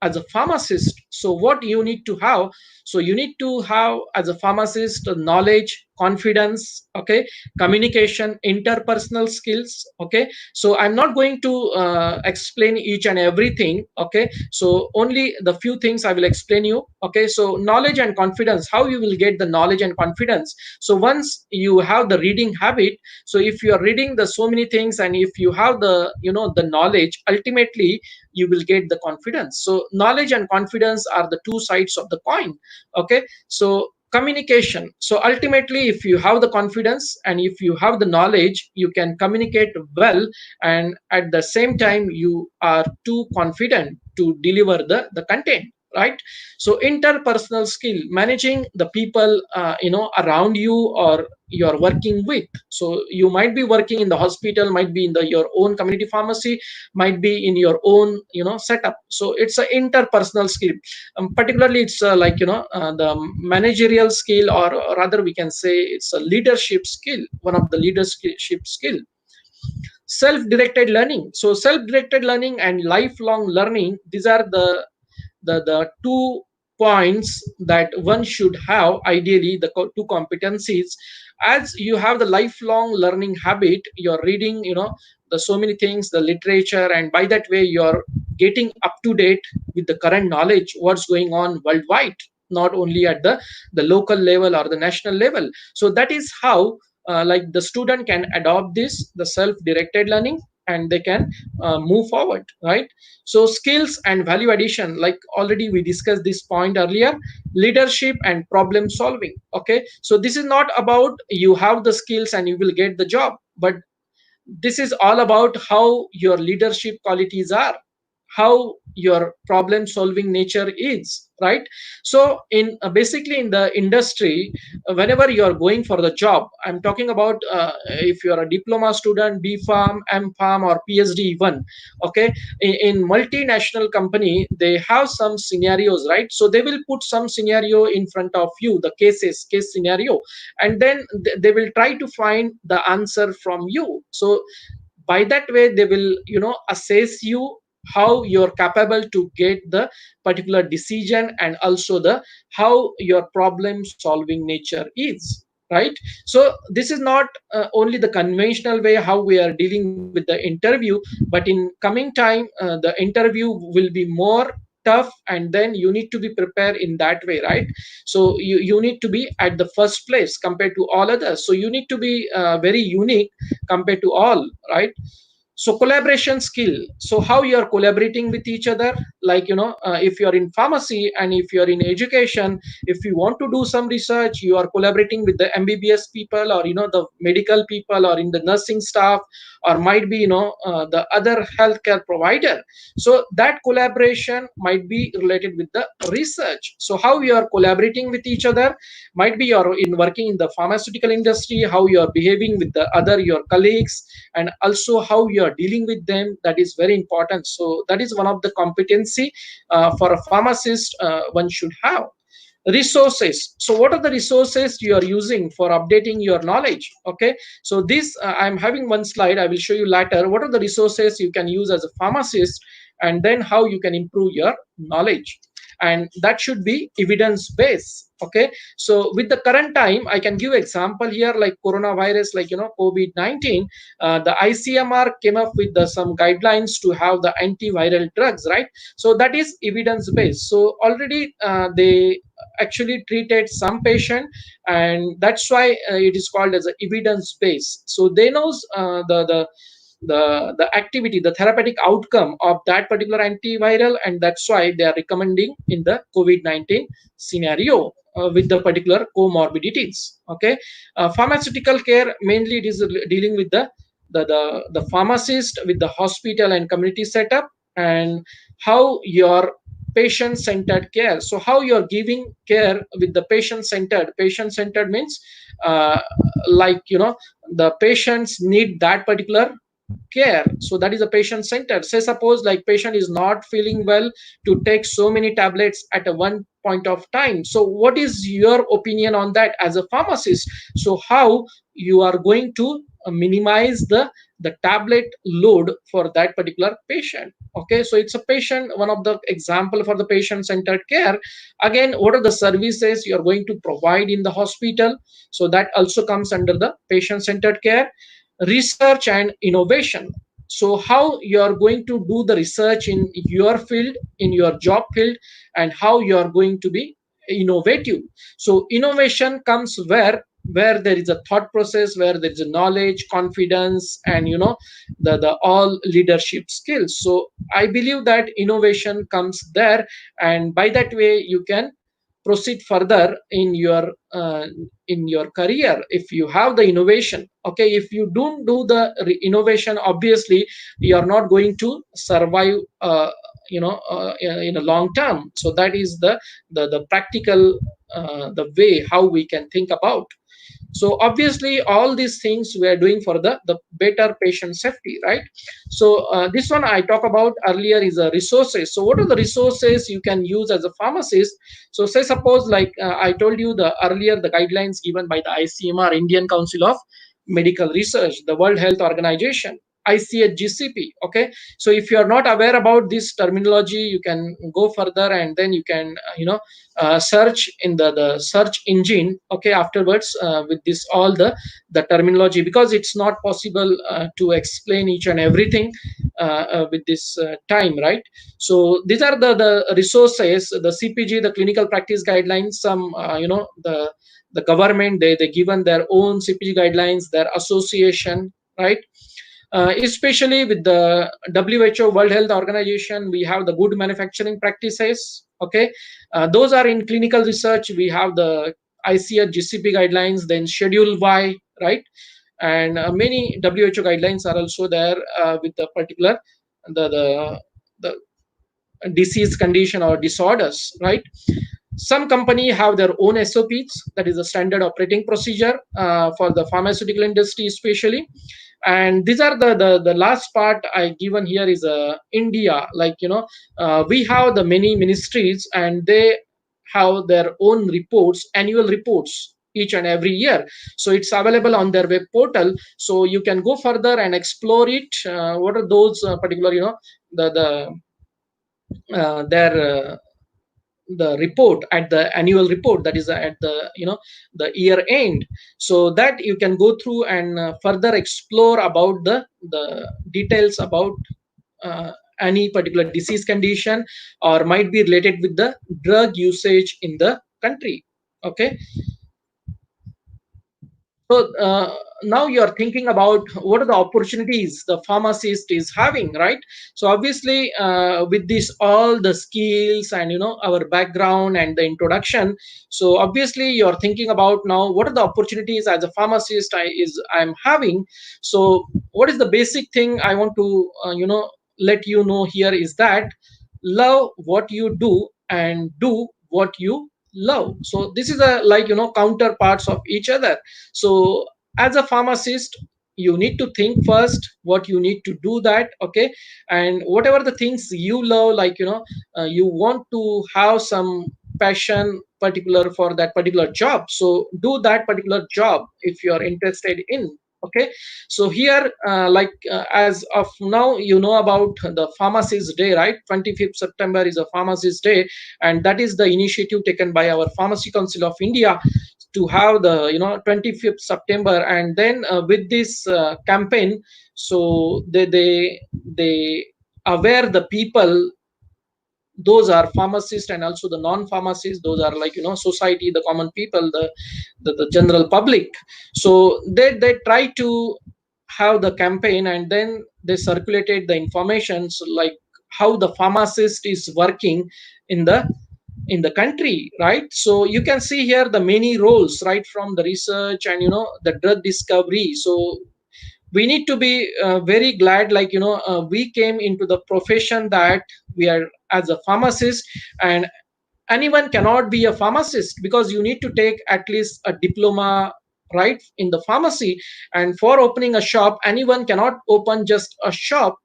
as a pharmacist, so what you need to have, so you need to have as a pharmacist knowledge, confidence, okay, communication, interpersonal skills, okay. So I'm not going to explain each and everything, okay. So only the few things I will explain you, okay. So knowledge and confidence, how you will get the knowledge and confidence. So once you have the reading habit, so if you are reading the so many things, and if you have the the knowledge, ultimately you will get the confidence. So knowledge and confidence are the two sides of the coin, okay. So communication, so ultimately if you have the confidence and if you have the knowledge, you can communicate well, and at the same time you are too confident to deliver the content, right. So interpersonal skill, managing the people around you or you're working with. So you might be working in the hospital, might be in your own community pharmacy, might be in your own setup. So it's an interpersonal skill. Particularly it's like the managerial skill, or rather we can say it's a leadership skill, one of the leadership skill. Self-directed learning, so self-directed learning and lifelong learning, these are the 2 points that one should have, ideally the two competencies. As you have the lifelong learning habit, you're reading the so many things, the literature, and by that way you're getting up to date with the current knowledge, what's going on worldwide, not only at the local level or the national level. So that is how like the student can adopt this, the self-directed learning, and they can move forward, right. So skills and value addition, like already we discussed this point earlier, leadership and problem solving, okay. So this is not about you have the skills and you will get the job, but this is all about how your leadership qualities are, how your problem solving nature is, right. So in basically in the industry, whenever you are going for the job, I'm talking about if you are a diploma student, B Farm, M Farm, or PhD even, okay. In multinational company, they have some scenarios, right. So they will put some scenario in front of you, the case scenario, and then they will try to find the answer from you. So by that way they will assess you, how you're capable to get the particular decision, and also the how your problem solving nature is, right. So this is not only the conventional way how we are dealing with the interview, but in coming time the interview will be more tough, and then you need to be prepared in that way, right. So you need to be at the first place compared to all others, so you need to be very unique compared to all, right. So collaboration skill, so how you are collaborating with each other, like if you are in pharmacy and if you are in education, if you want to do some research, you are collaborating with the MBBS people, or the medical people, or in the nursing staff, or might be the other healthcare provider. So that collaboration might be related with the research. So how you are collaborating with each other, might be you're in working in the pharmaceutical industry, how you are behaving with the other your colleagues, and also how you are dealing with them, that is very important. So that is one of the competency for a pharmacist one should have. Resources, so what are the resources you are using for updating your knowledge, okay. So this I'm having one slide, I will show you later what are the resources you can use as a pharmacist, and then how you can improve your knowledge, and that should be evidence based, okay. So with the current time, I can give example here, like coronavirus, like COVID-19, the ICMR came up with some guidelines to have the antiviral drugs, right. So that is evidence based. So already they actually treated some patient, and that's why it is called as a evidence based. So they knows the the activity, the therapeutic outcome of that particular antiviral, and that's why they are recommending in the COVID-19 scenario with the particular comorbidities. Okay, pharmaceutical care mainly it is dealing with the pharmacist with the hospital and community setup, and how your patient-centered care. So how you're giving care with the patient-centered. Patient-centered means like the patients need that particular care, so that is a patient centered. Say suppose like patient is not feeling well to take so many tablets at a one point of time, so what is your opinion on that as a pharmacist? So how you are going to minimize the tablet load for that particular patient? Okay, so it's a patient, one of the example for the patient centered care. Again, what are the services you are going to provide in the hospital? So that also comes under the patient centered care. Research and innovation. So how you are going to do the research in your field, in your job field, and how you are going to be innovative. So innovation comes where there is a thought process, where there is a knowledge, confidence, and the all leadership skills. So I believe that innovation comes there, and by that way you can proceed further in your career if you have the innovation. Okay, if you don't do the innovation, obviously you are not going to survive in a long term. So that is the practical the way how we can think about. So obviously all these things we are doing for the better patient safety, right? So this one I talk about earlier is resources. So what are the resources you can use as a pharmacist? So say suppose like I told you the earlier the guidelines given by the ICMR, Indian Council of Medical Research, the World Health Organization, ICHGCP. Okay, so if you are not aware about this terminology, you can go further and then you can search in the search engine. Okay, afterwards with this all the terminology, because it's not possible to explain each and everything with this time, right? So these are the resources, the CPG, the clinical practice guidelines. Some the government, they given their own CPG guidelines, their association, right? Especially with the WHO, World Health Organization, we have the good manufacturing practices. Okay, those are in clinical research. We have the ICH GCP guidelines, then Schedule Y, right? And many WHO guidelines are also there with the particular the disease condition or disorders, right? Some company have their own SOPs, that is a standard operating procedure for the pharmaceutical industry especially. And these are the last part I given here is India. Like we have the many ministries and they have their own reports, annual reports each and every year. So it's available on their web portal. So you can go further and explore it. What are those particular their the report at the annual report, that is at the the year end, so that you can go through and further explore about the details about any particular disease condition or might be related with the drug usage in the country. Okay, so now you are thinking about what are the opportunities the pharmacist is having, right? So obviously with this all the skills and our background and the introduction, so obviously you are thinking about now what are the opportunities as a pharmacist I'm having. So what is the basic thing I want to let you know here is that love what you do and do what you love. So this is a like counterparts of each other. So as a pharmacist you need to think first what you need to do that. Okay, and whatever the things you love, like you want to have some passion particular for that particular job, so do that particular job if you are interested in. Okay, so here as of now about the pharmacist day, right? 25th September is a pharmacist day, and that is the initiative taken by our Pharmacy Council of India to have the 25th September. And then with this campaign, so they aware the people, those are pharmacists and also the non-pharmacists, those are like society, the common people, the general public. So they try to have the campaign, and then they circulated the informations like how the pharmacist is working in the country, right? So you can see here the many roles, right, from the research and the drug discovery. So we need to be very glad, like we came into the profession that we are as a pharmacist. And anyone cannot be a pharmacist because you need to take at least a diploma, right, in the pharmacy. And for opening a shop, anyone cannot open just a shop.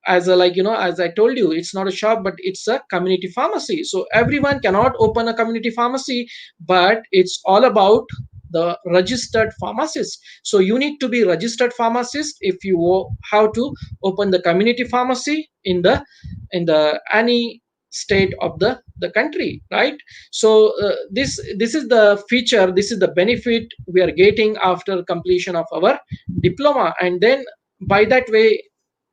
As a, like as I told you, it's not a shop, but it's a community pharmacy. So everyone cannot open a community pharmacy, but it's all about the registered pharmacist. So you need to be registered pharmacist if you how to open the community pharmacy in the any state of the country, right? So this is the feature, this is the benefit we are getting after completion of our diploma. And then by that way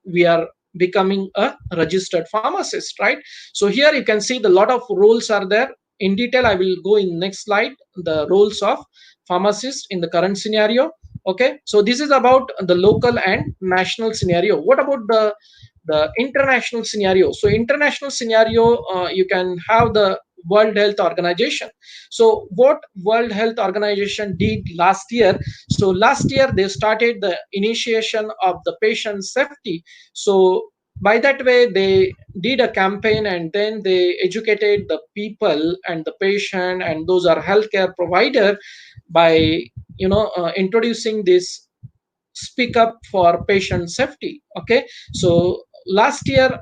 we are becoming a registered pharmacist, right? So here you can see the lot of roles are there. In detail I will go in next slide, the roles of pharmacist in the current scenario. Okay, so this is about the local and national scenario. What about the international scenario? So international scenario, you can have the World Health Organization. So what World Health Organization did last year? So last year they started the initiation of the patient safety. So by that way they did a campaign, and then they educated the people and the patient and those are healthcare provider by introducing this speak up for patient safety. Okay, so last year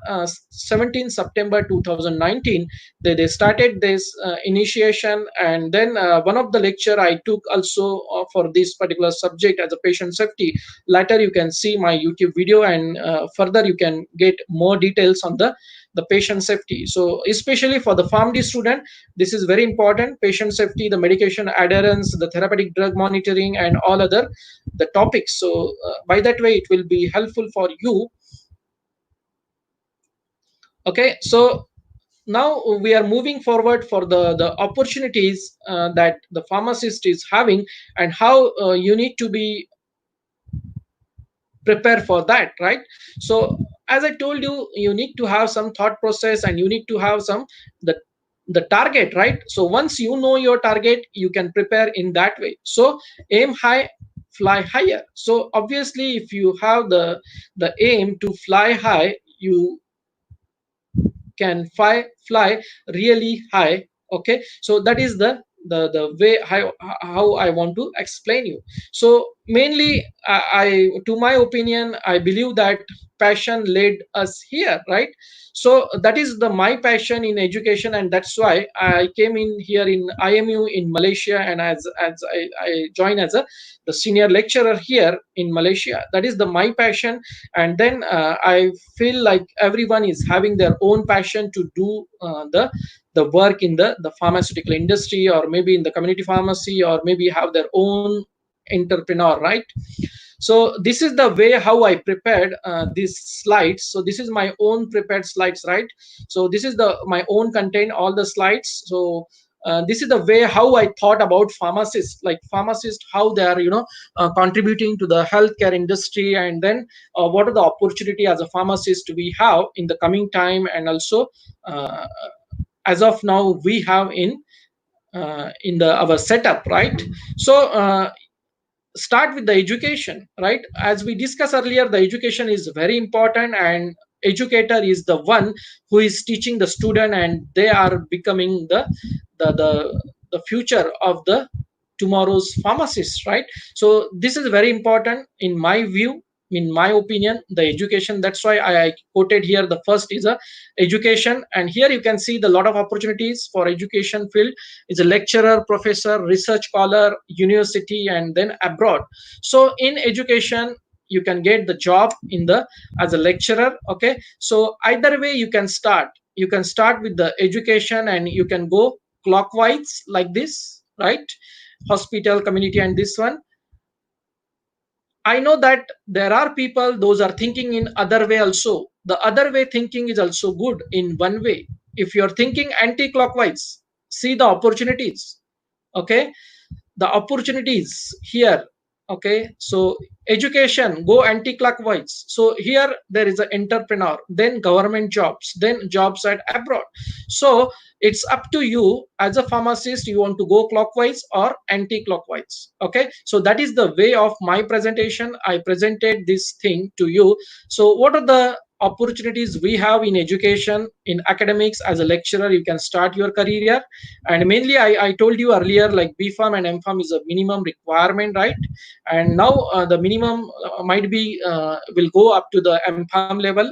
17 September 2019 they started this initiation. And then one of the lecture I took also for this particular subject as a patient safety. Later you can see my YouTube video, and further you can get more details on the patient safety. So especially for the PharmD student, this is very important: patient safety, the medication adherence, the therapeutic drug monitoring, and all other the topics. So by that way it will be helpful for you. Okay, so now we are moving forward for the opportunities that the pharmacist is having, and how you need to be prepared for that, right? So as I told you, you need to have some thought process, and you need to have some the the target, right? So once you know your target, you can prepare in that way. So aim high, fly higher. So obviously if you have the aim to fly high, you can fly really high. Okay, so that is the way how I want to explain you. So mainly I to my opinion, I believe that passion led us here, right? So that is the my passion in education, and that's why I came in here in IMU in Malaysia, and as I joined as a the senior lecturer here in Malaysia. That is the my passion. And then I feel like everyone is having their own passion to do the work in the pharmaceutical industry, or maybe in the community pharmacy, or maybe have their own entrepreneur, right? So this is the way how I prepared these slides. So this is my own prepared slides, right? So this is the my own content, all the slides. So this is the way how I thought about pharmacists, like pharmacists, how they are contributing to the healthcare industry, and then what are the opportunity as a pharmacist we have in the coming time, and also uh, as of now we have in the our setup, right? So start with the education, right? As we discussed earlier, the education is very important, and educator is the one who is teaching the student, and they are becoming the the, the future of the tomorrow's pharmacist, right? So this is very important in my view, in my opinion, the education. That's why I quoted here the first is a education. And here you can see the lot of opportunities for education field is a lecturer, professor, research scholar, university, and then abroad. So in education you can get the job in the as a lecturer. Okay, so either way you can start with the education, and you can go clockwise like this, right? Hospital, community, and this one. I know that there are people those are thinking in other way also. The other way thinking is also good in one way. If you're thinking anti-clockwise, see the opportunities. Okay, the opportunities here Okay, so education, go anti-clockwise. So here there is an entrepreneur, then government jobs, then jobs at abroad. So it's up to you as a pharmacist, you want to go clockwise or anti-clockwise. Okay, so that is the way of my presentation. I presented this thing to you. So what are the opportunities we have in education, in academics? As a lecturer, you can start your career. And mainly I told you earlier, like BPharm and MPharm is a minimum requirement, right? And now the minimum might be will go up to the MPharm level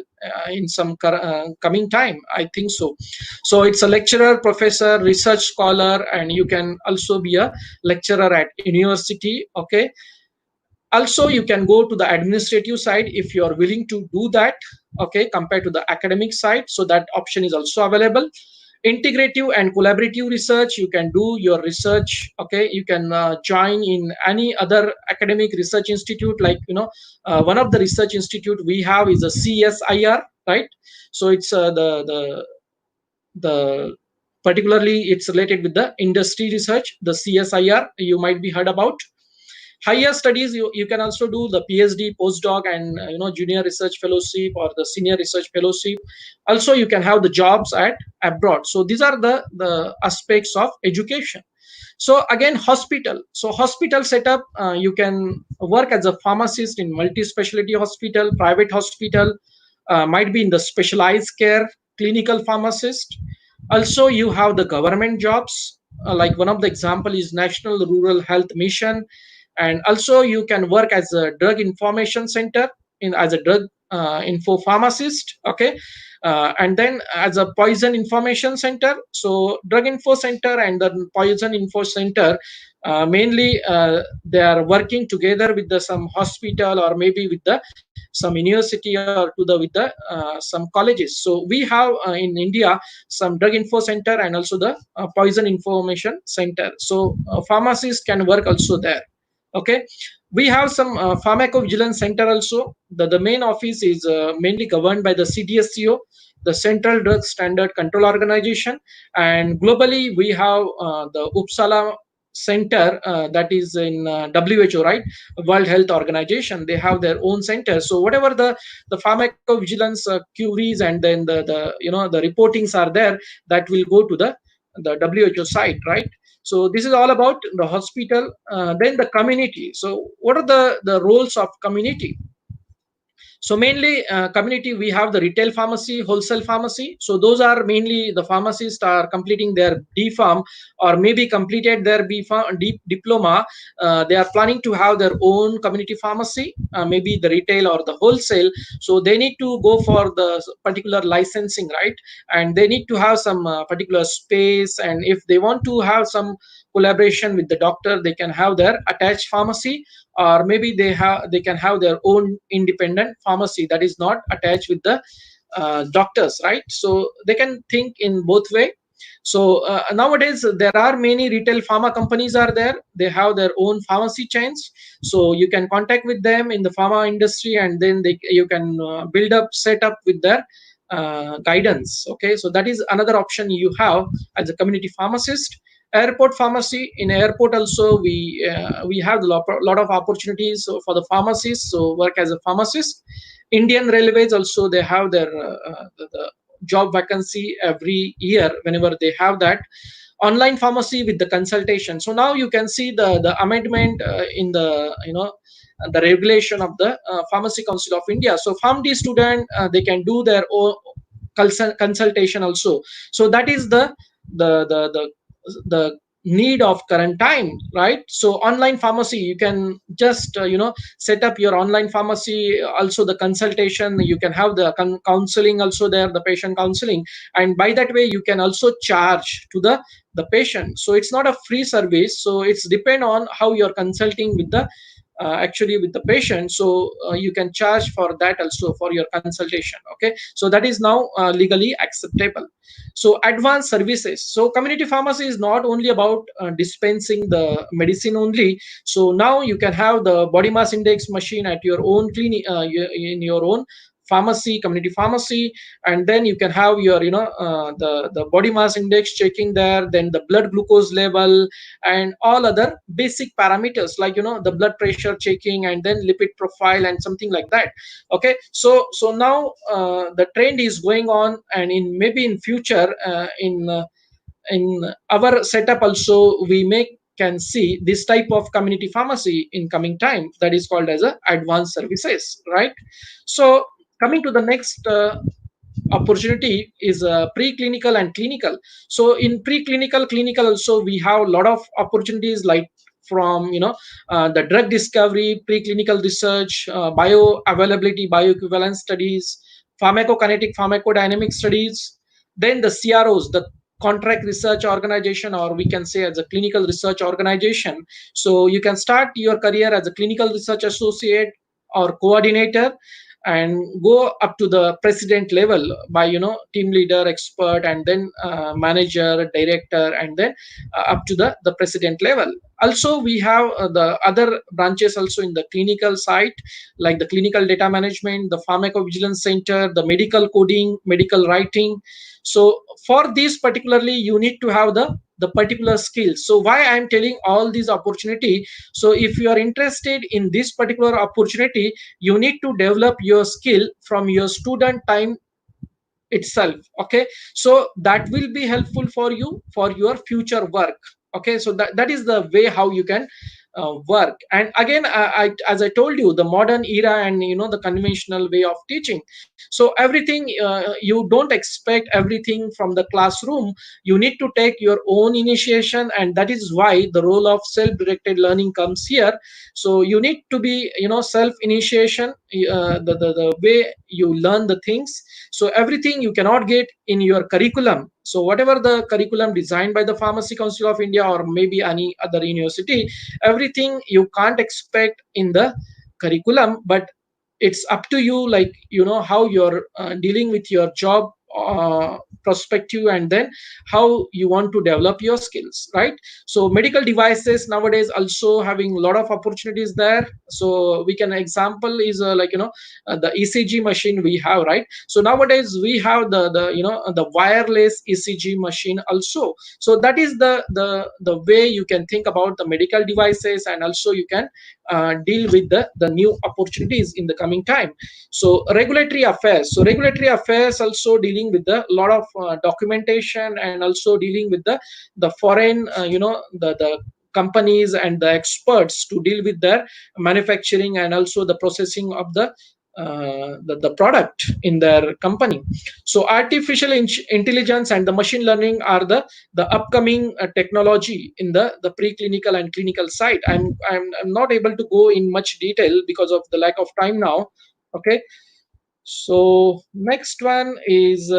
in some coming time, I think so. So it's a lecturer, professor, research scholar, and you can also be a lecturer at university. Okay, also you can go to the administrative side if you are willing to do that, okay, compared to the academic side. So that option is also available. Integrative and collaborative research, you can do your research. Okay, you can join in any other academic research institute, like one of the research institute we have is a CSIR, right? So it's the particularly it's related with the industry research, the CSIR, you might be heard about. Higher studies, you can also do the PhD, postdoc, and junior research fellowship or the senior research fellowship. Also you can have the jobs at abroad. So these are the aspects of education. So again, hospital. So hospital setup, you can work as a pharmacist in multi-specialty hospital, private hospital, might be in the specialized care, clinical pharmacist. Also you have the government jobs, like one of the example is National Rural Health Mission. And also you can work as a drug information center in as a drug info pharmacist. Okay, and then as a poison information center. So drug info center and the poison info center, mainly they are working together with the some hospital or maybe with the some university or to the with the some colleges. So we have in India some drug info center and also the poison information center. So pharmacists can work also there. Okay, we have some pharmacovigilance center also. The main office is mainly governed by the CDSCO, the Central Drug Standard Control Organization. And globally we have the Uppsala center, that is in WHO, right? World Health Organization, they have their own center. So whatever the pharmacovigilance queries and then the reportings are there, that will go to the WHO site, right? So this is all about the hospital. Then the community. So what are the roles of community? So mainly community, we have the retail pharmacy, wholesale pharmacy. So those are mainly the pharmacists are completing their D-Pharm or maybe completed their B-Pharm diploma. They are planning to have their own community pharmacy, maybe the retail or the wholesale. So they need to go for the particular licensing, right? And they need to have some particular space. And if they want to have some collaboration with the doctor, they can have their attached pharmacy, or maybe they can have their own independent pharmacy that is not attached with the doctors, right? So they can think in both way. So nowadays there are many retail pharma companies are there, they have their own pharmacy chains. So you can contact with them in the pharma industry, and then you can build up set up with their guidance. Okay, so that is another option you have as a community pharmacist. Airport pharmacy, in airport also we have a lot of opportunities for the pharmacists, so work as a pharmacist. Indian Railways also, they have their the job vacancy every year whenever they have that. Online pharmacy with the consultation. So now you can see the amendment in the the regulation of the Pharmacy Council of India. So PharmD student, they can do their own consultation also. So that is the need of current time, right? So online pharmacy, you can just set up your online pharmacy. Also the consultation, you can have the counseling also there, the patient counseling. And by that way you can also charge to the patient. So it's not a free service, so it's depend on how you're consulting with the actually with the patient. So you can charge for that also for your consultation. Okay, so that is now legally acceptable. So advanced services. So community pharmacy is not only about dispensing the medicine only. So now you can have the body mass index machine at your own clinic, in your own pharmacy, community pharmacy, and then you can have your the body mass index checking there, then the blood glucose level, and all other basic parameters like the blood pressure checking, and then lipid profile and something like that. Okay, so now the trend is going on, and in maybe in future in our setup also we can see this type of community pharmacy in coming time, that is called as a advanced services, right? So coming to the next opportunity is preclinical and clinical. So in preclinical, clinical also we have a lot of opportunities, like from the drug discovery, preclinical research, bioavailability, bioequivalence studies, pharmacokinetic, pharmacodynamic studies, then the CROs, the contract research organization, or we can say as a clinical research organization. So you can start your career as a clinical research associate or coordinator, and go up to the president level by team leader, expert, and then manager, director, and then up to the president level. Also we have the other branches also in the clinical side, like the clinical data management, the pharmacovigilance center, the medical coding, medical writing. So for this particularly you need to have the particular skills. So why I'm telling all these opportunity, so if you are interested in this particular opportunity, you need to develop your skill from your student time itself. Okay, so that will be helpful for you for your future work. Okay, so that is the way how you can work. And again, as I told you, the modern era and the conventional way of teaching. So everything, you don't expect everything from the classroom. You need to take your own initiation, and that is why the role of self-directed learning comes here. So you need to be self initiation, the way you learn the things. So everything you cannot get in your curriculum. So whatever the curriculum designed by the Pharmacy Council of India or maybe any other university, everything you can't expect in the curriculum, but it's up to you, like how you're dealing with your job perspective, and then how you want to develop your skills, right? So medical devices nowadays also having a lot of opportunities there. So we can example is the ECG machine we have, right? So nowadays we have the wireless ECG machine also. So that is the way you can think about the medical devices, and also you can deal with the new opportunities in the coming time. So regulatory affairs, so regulatory affairs also dealing with a lot of documentation, and also dealing with the foreign the companies and the experts to deal with their manufacturing, and also the processing of the product in their company. So artificial intelligence and the machine learning are the upcoming technology in the preclinical and clinical side. I'm not able to go in much detail because of the lack of time now. Okay, so next one is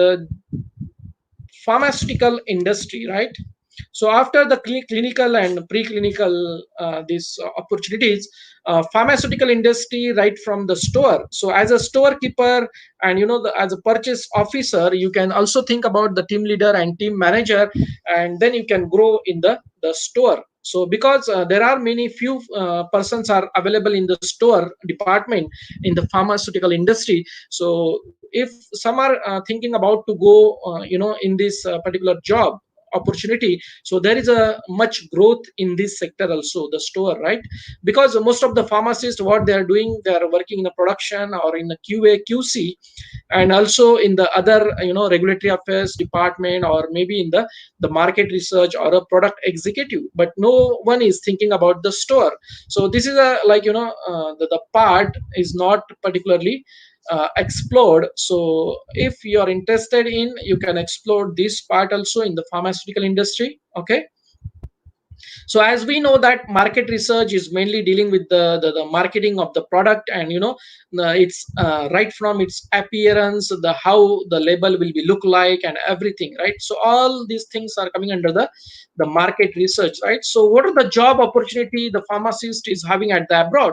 pharmaceutical industry, right? So after the clinical and preclinical these opportunities, pharmaceutical industry right from the store. So as a storekeeper, and as a purchase officer, you can also think about the team leader and team manager, and then you can grow in the store. So because there are many few persons are available in the store department in the pharmaceutical industry. So if some are thinking about to go in this particular job opportunity, so there is a much growth in this sector also, the store, right? Because most of the pharmacists, what they are doing, they are working in the production or in the QA QC, and also in the other regulatory affairs department, or maybe in the market research or a product executive, but no one is thinking about the store. So this is a the part is not particularly explored. So if you are interested in, you can explore this part also in the pharmaceutical industry. Okay, so as we know that market research is mainly dealing with the marketing of the product, and it's right from its appearance, the how the label will be look like and everything, right? So all these things are coming under the market research, right? So what are the job opportunity the pharmacist is having at the abroad?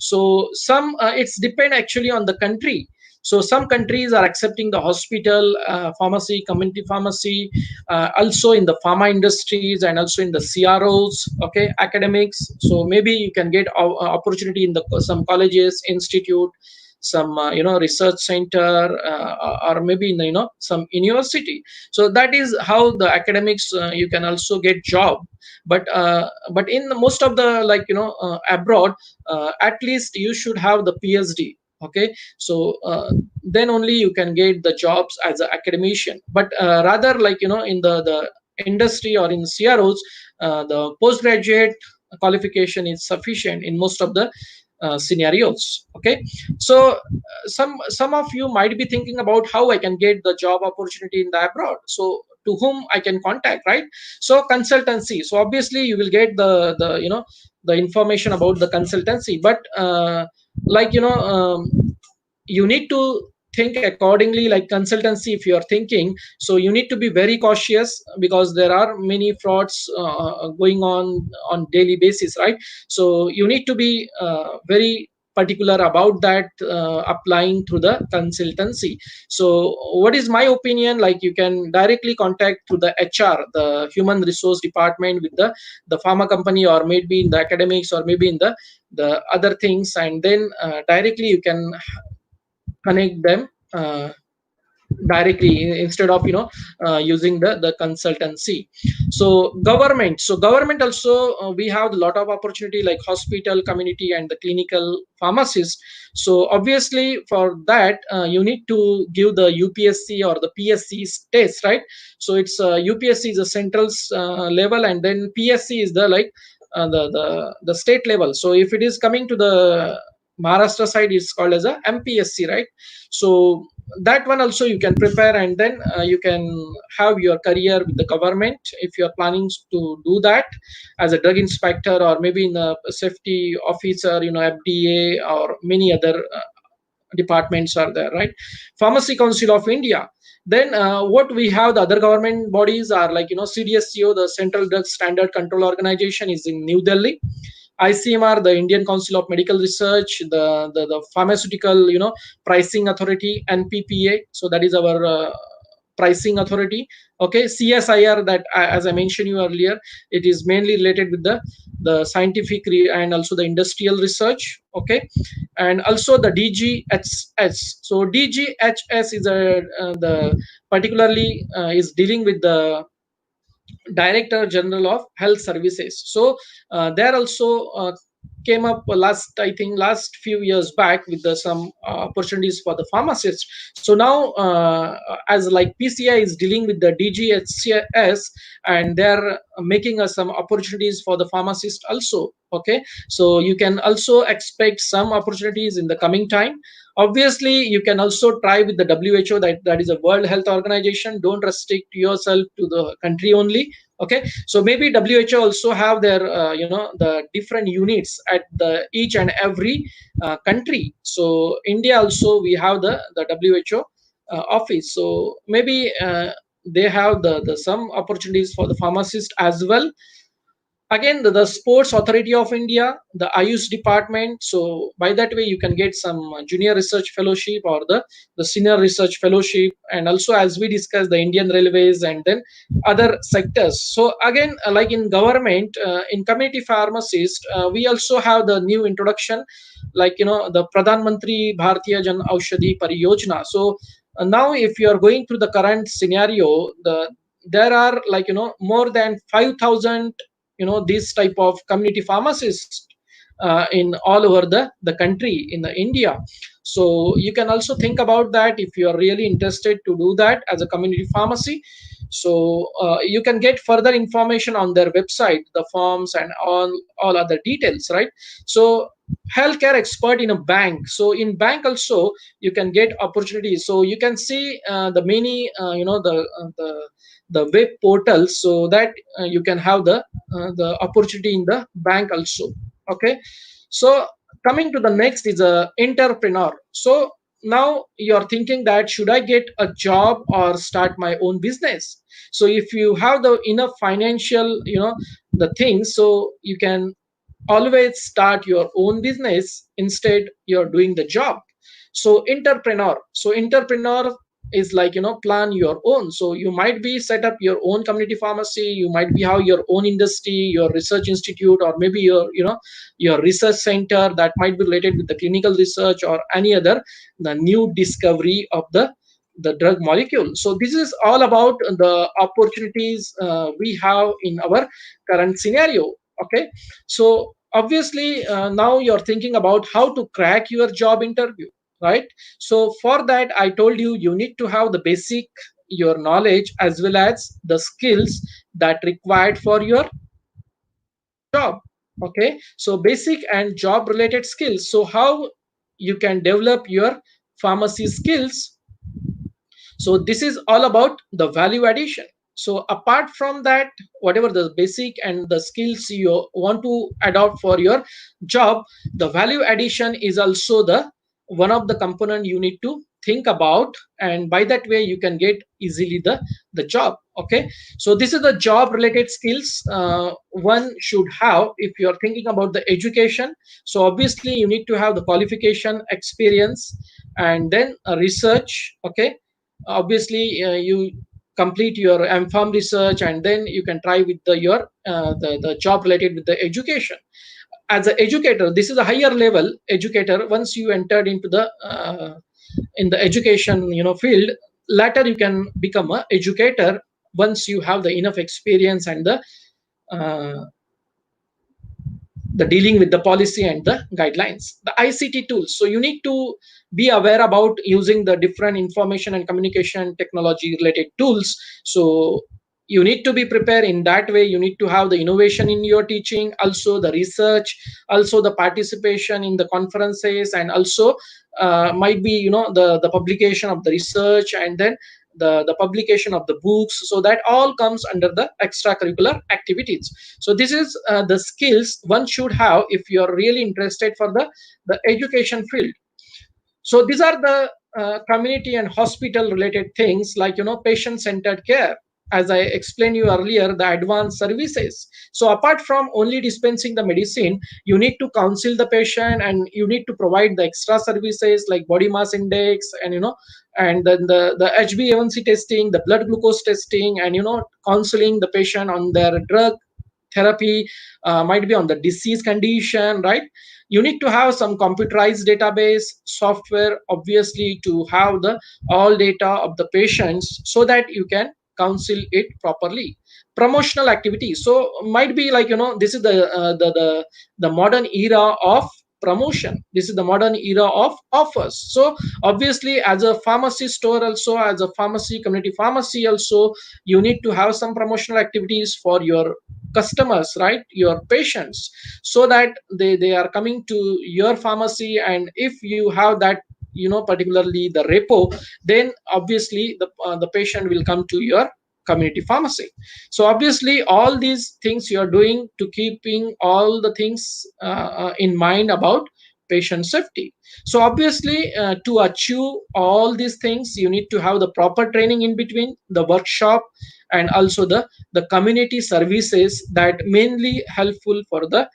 So some it's depend actually on the country. So some countries are accepting the hospital pharmacy, community pharmacy, also in the pharma industries, and also in the CROs, okay, academics. So maybe you can get opportunity in the some colleges, institute, some research center, or maybe in some university. So that is how the academics you can also get job. But in most of the abroad, at least you should have the PhD. Okay, so then only you can get the jobs as an academician. But rather, in the industry or in CROs, the postgraduate qualification is sufficient in most of the scenarios. Okay, so some of you might be thinking about how I can get the job opportunity in the abroad. So to whom I can contact, right? So consultancy. So obviously you will get the information about the consultancy, but you need to think accordingly. Like consultancy, if you are thinking, so you need to be very cautious, because there are many frauds going on daily basis, right? So you need to be very particular about that, applying through the consultancy. So what is my opinion? Like you can directly contact to the HR, the human resource department with the pharma company, or maybe in the academics, or maybe in the other things, and then directly you can connect them directly, instead of using the consultancy. So government also, we have a lot of opportunity, like hospital, community, and the clinical pharmacist. So obviously for that, you need to give the UPSC or the PSC test, right? So it's UPSC is a central level, and then PSC is the the state level. So if it is coming to the Maharashtra side, it's called as a MPSC, right? So that one also you can prepare, and then you can have your career with the government if you are planning to do that as a drug inspector, or maybe in a safety officer, FDA, or many other departments are there, right? Pharmacy Council of India. Then what we have, the other government bodies are like CDSCO, the Central Drug Standard Control Organization, is in New Delhi. ICMR, the Indian Council of Medical Research, the pharmaceutical, pricing authority, NPPA. So that is our pricing authority. Okay, CSIR, that as I mentioned you earlier, it is mainly related with the scientific and also the industrial research. Okay, and also the DGHS. So DGHS is the particularly is dealing with the Director General of Health Services. So there also came up last few years back with some opportunities for the pharmacists. So now as like PCI is dealing with the DGHS, and they're making us some opportunities for the pharmacist also. Okay, so you can also expect some opportunities in the coming time. Obviously you can also try with the WHO, that is a World Health Organization. Don't restrict yourself to the country only. Okay, so maybe WHO also have their the different units at the each and every country. So India also, we have the WHO office. So maybe they have the some opportunities for the pharmacist as well. Again, the Sports Authority of India, the Ayush department. So by that way you can get some junior research fellowship, or the senior research fellowship, and also, as we discussed, the Indian Railways, and then other sectors. So again, like in government, in community pharmacist, we also have the new introduction, like the Pradhan Mantri Bharatiya Jan Aushadhi Pariyojana. So now if you are going through the current scenario, there are more than 5,000 this type of community pharmacists in all over the country in the India. So you can also think about that if you are really interested to do that as a community pharmacy. So you can get further information on their website, the forms, and all other details, right? So healthcare expert in a bank. So in bank also you can get opportunities. So you can see the many the web portals, so that you can have the opportunity in the bank also. Okay, so coming to the next is a entrepreneur. So now you're thinking that should I get a job or start my own business? So if you have the enough financial the things, so you can always start your own business instead you're doing the job. So entrepreneur is like, plan your own. So you might be set up your own community pharmacy, you might be have your own industry, your research institute, or maybe your research center that might be related with the clinical research or any other the new discovery of the drug molecule. So this is all about the opportunities we have in our current scenario. Okay, so obviously now you're thinking about how to crack your job interview, right? So for that, I told you, you need to have the basic your knowledge as well as the skills that required for your job. Okay, so basic and job related skills. So how you can develop your pharmacy skills. So this is all about the value addition. So apart from that, whatever the basic and the skills you want to adopt for your job, the value addition is also the one of the component you need to think about, and by that way you can get easily the job. Okay, so this is the job related skills one should have if you are thinking about the education. So obviously you need to have the qualification, experience, and then research. Okay, obviously you complete your M.Pharm research, and then you can try with your the job related with the education. As an educator, this is a higher level educator. Once you entered into the in the education field, later you can become a educator once you have the enough experience and uh, the dealing with the policy and the guidelines, the ICT tools. So you need to be aware about using the different information and communication technology related tools. So you need to be prepared in that way. You need to have the innovation in your teaching, also the research, also the participation in the conferences, and also might be the publication of the research, and then the publication of the books. So that all comes under the extracurricular activities. So this is the skills one should have if you are really interested for the education field. So these are the community and hospital related things, like patient centered care. As I explained you earlier, the advanced services. So apart from only dispensing the medicine, you need to counsel the patient, and you need to provide the extra services like body mass index, and and then the HbA1c testing, the blood glucose testing, and counseling the patient on their drug therapy, might be on the disease condition, right? You need to have some computerized database software, obviously, to have the all data of the patients so that you can counsel it properly. Promotional activities. So might be like this is the modern era of promotion. This is the modern era of offers. So obviously, as a pharmacy store, also as a pharmacy, community pharmacy also, you need to have some promotional activities for your customers, right, your patients, so that they are coming to your pharmacy. And if you have that particularly the repo, then obviously the patient will come to your community pharmacy. So obviously all these things you are doing to keeping all the things in mind about patient safety. So obviously to achieve all these things, you need to have the proper training in between the workshop, and also the community services that mainly helpful for the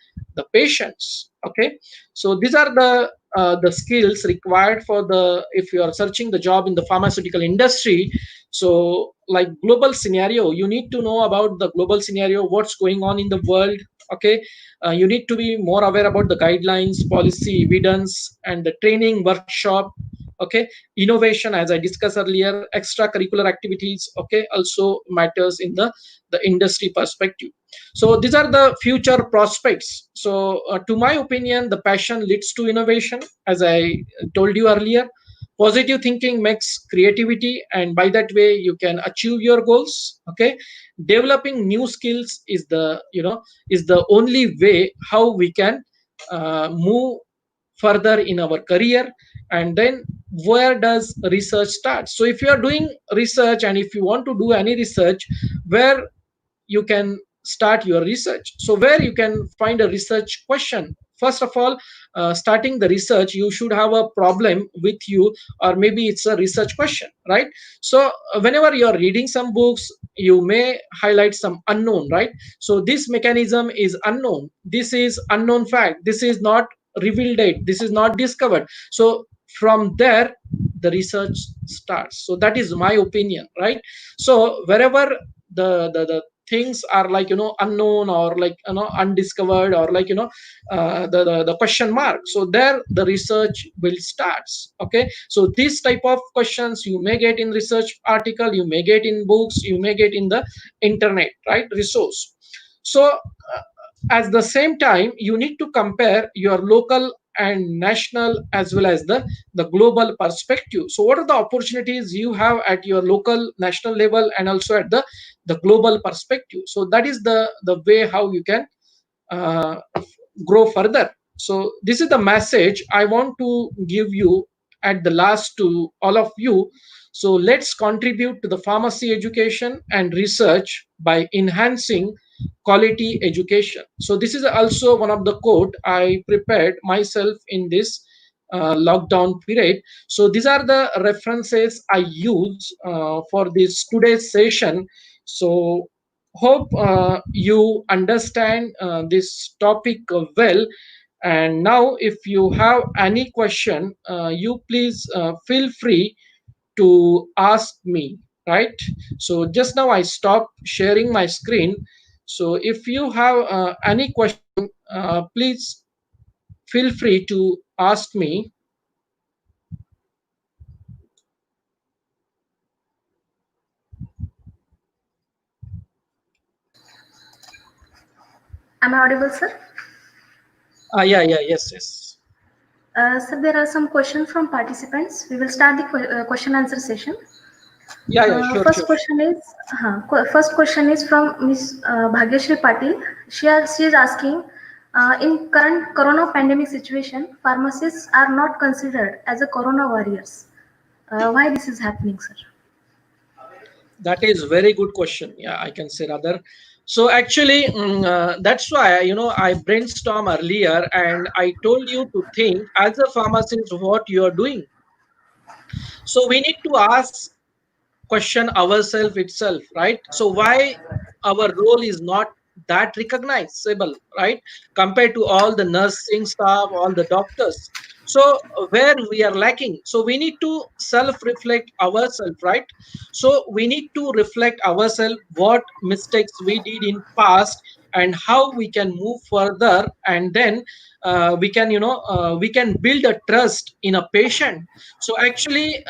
patients. Okay, so these are the skills required for the if you are searching the job in the pharmaceutical industry. So like global scenario, you need to know about the global scenario, what's going on in the world. Okay, you need to be more aware about the guidelines, policy, evidence, and the training workshop. Okay, innovation, as I discussed earlier, extracurricular activities, okay, also matters in the industry perspective. So these are the future prospects. So to my opinion, the passion leads to innovation, as I told you earlier. Positive thinking makes creativity, and by that way you can achieve your goals. Okay, developing new skills is the only way how we can move further in our career. And then where does research start? So if you are doing research, and if you want to do any research, where you can start your research? So where you can find a research question? First of all, starting the research, you should have a problem with you, or maybe it's a research question, right? So whenever you're reading some books, you may highlight some unknown, right? So this mechanism is unknown, this is unknown fact, this is not reveal date, this is not discovered. So from there the research starts. So that is my opinion, right? So wherever the things are like unknown, or like undiscovered, or like the question mark, so there the research will starts. Okay, so this type of questions you may get in research article, you may get in books, you may get in the internet, right, resource. So at the same time you need to compare your local and national as well as the global perspective. So what are the opportunities you have at your local national level and also at the global perspective? So that is the way how you can uh, grow further. So this is the message I want to give you at the last to all of you. So let's contribute to the pharmacy education and research by enhancing quality education. So this is also one of the quote I prepared myself in this lockdown period. So these are the references I use for this today's session. So hope you understand this topic well. And now if you have any question, you please feel free to ask me, right? So just now I stop sharing my screen. So if you have any question, please feel free to ask me. Am I audible, sir? Yeah, yes. Sir, there are some questions from participants. We will start the question answer session. Yeah, sure. First question is from Miss Bhagyashri Patil. She is asking, in current corona pandemic situation, pharmacists are not considered as a corona warriors. Why this is happening, sir? That is very good question. Yeah, I can say rather. So actually, that's why I brainstormed earlier and I told you to think as a pharmacist what you are doing. So we need to ask question ourselves itself, right? So why our role is not that recognizable, right, compared to all the nursing staff, all the doctors? So where we are lacking, so we need to self reflect ourselves, right? So we need to reflect ourselves what mistakes we did in past and how we can move further, and then we can build a trust in a patient. So actually,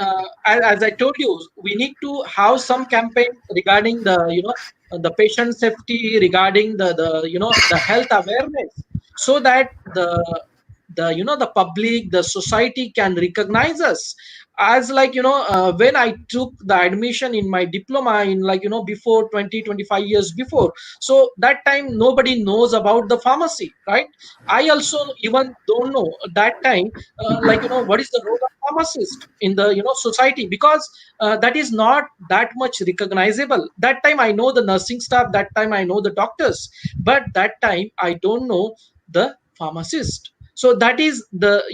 as I told you, we need to have some campaign regarding the patient safety, regarding the health awareness, so that the public, the society can recognize us as like when I took the admission in my diploma in before 20-25 years before. So that time nobody knows about the pharmacy, right? I also even don't know that time what is the role of pharmacist in the society, because that is not that much recognizable. That time I know the nursing staff, that time I know the doctors, but that time I don't know the pharmacist. So that is the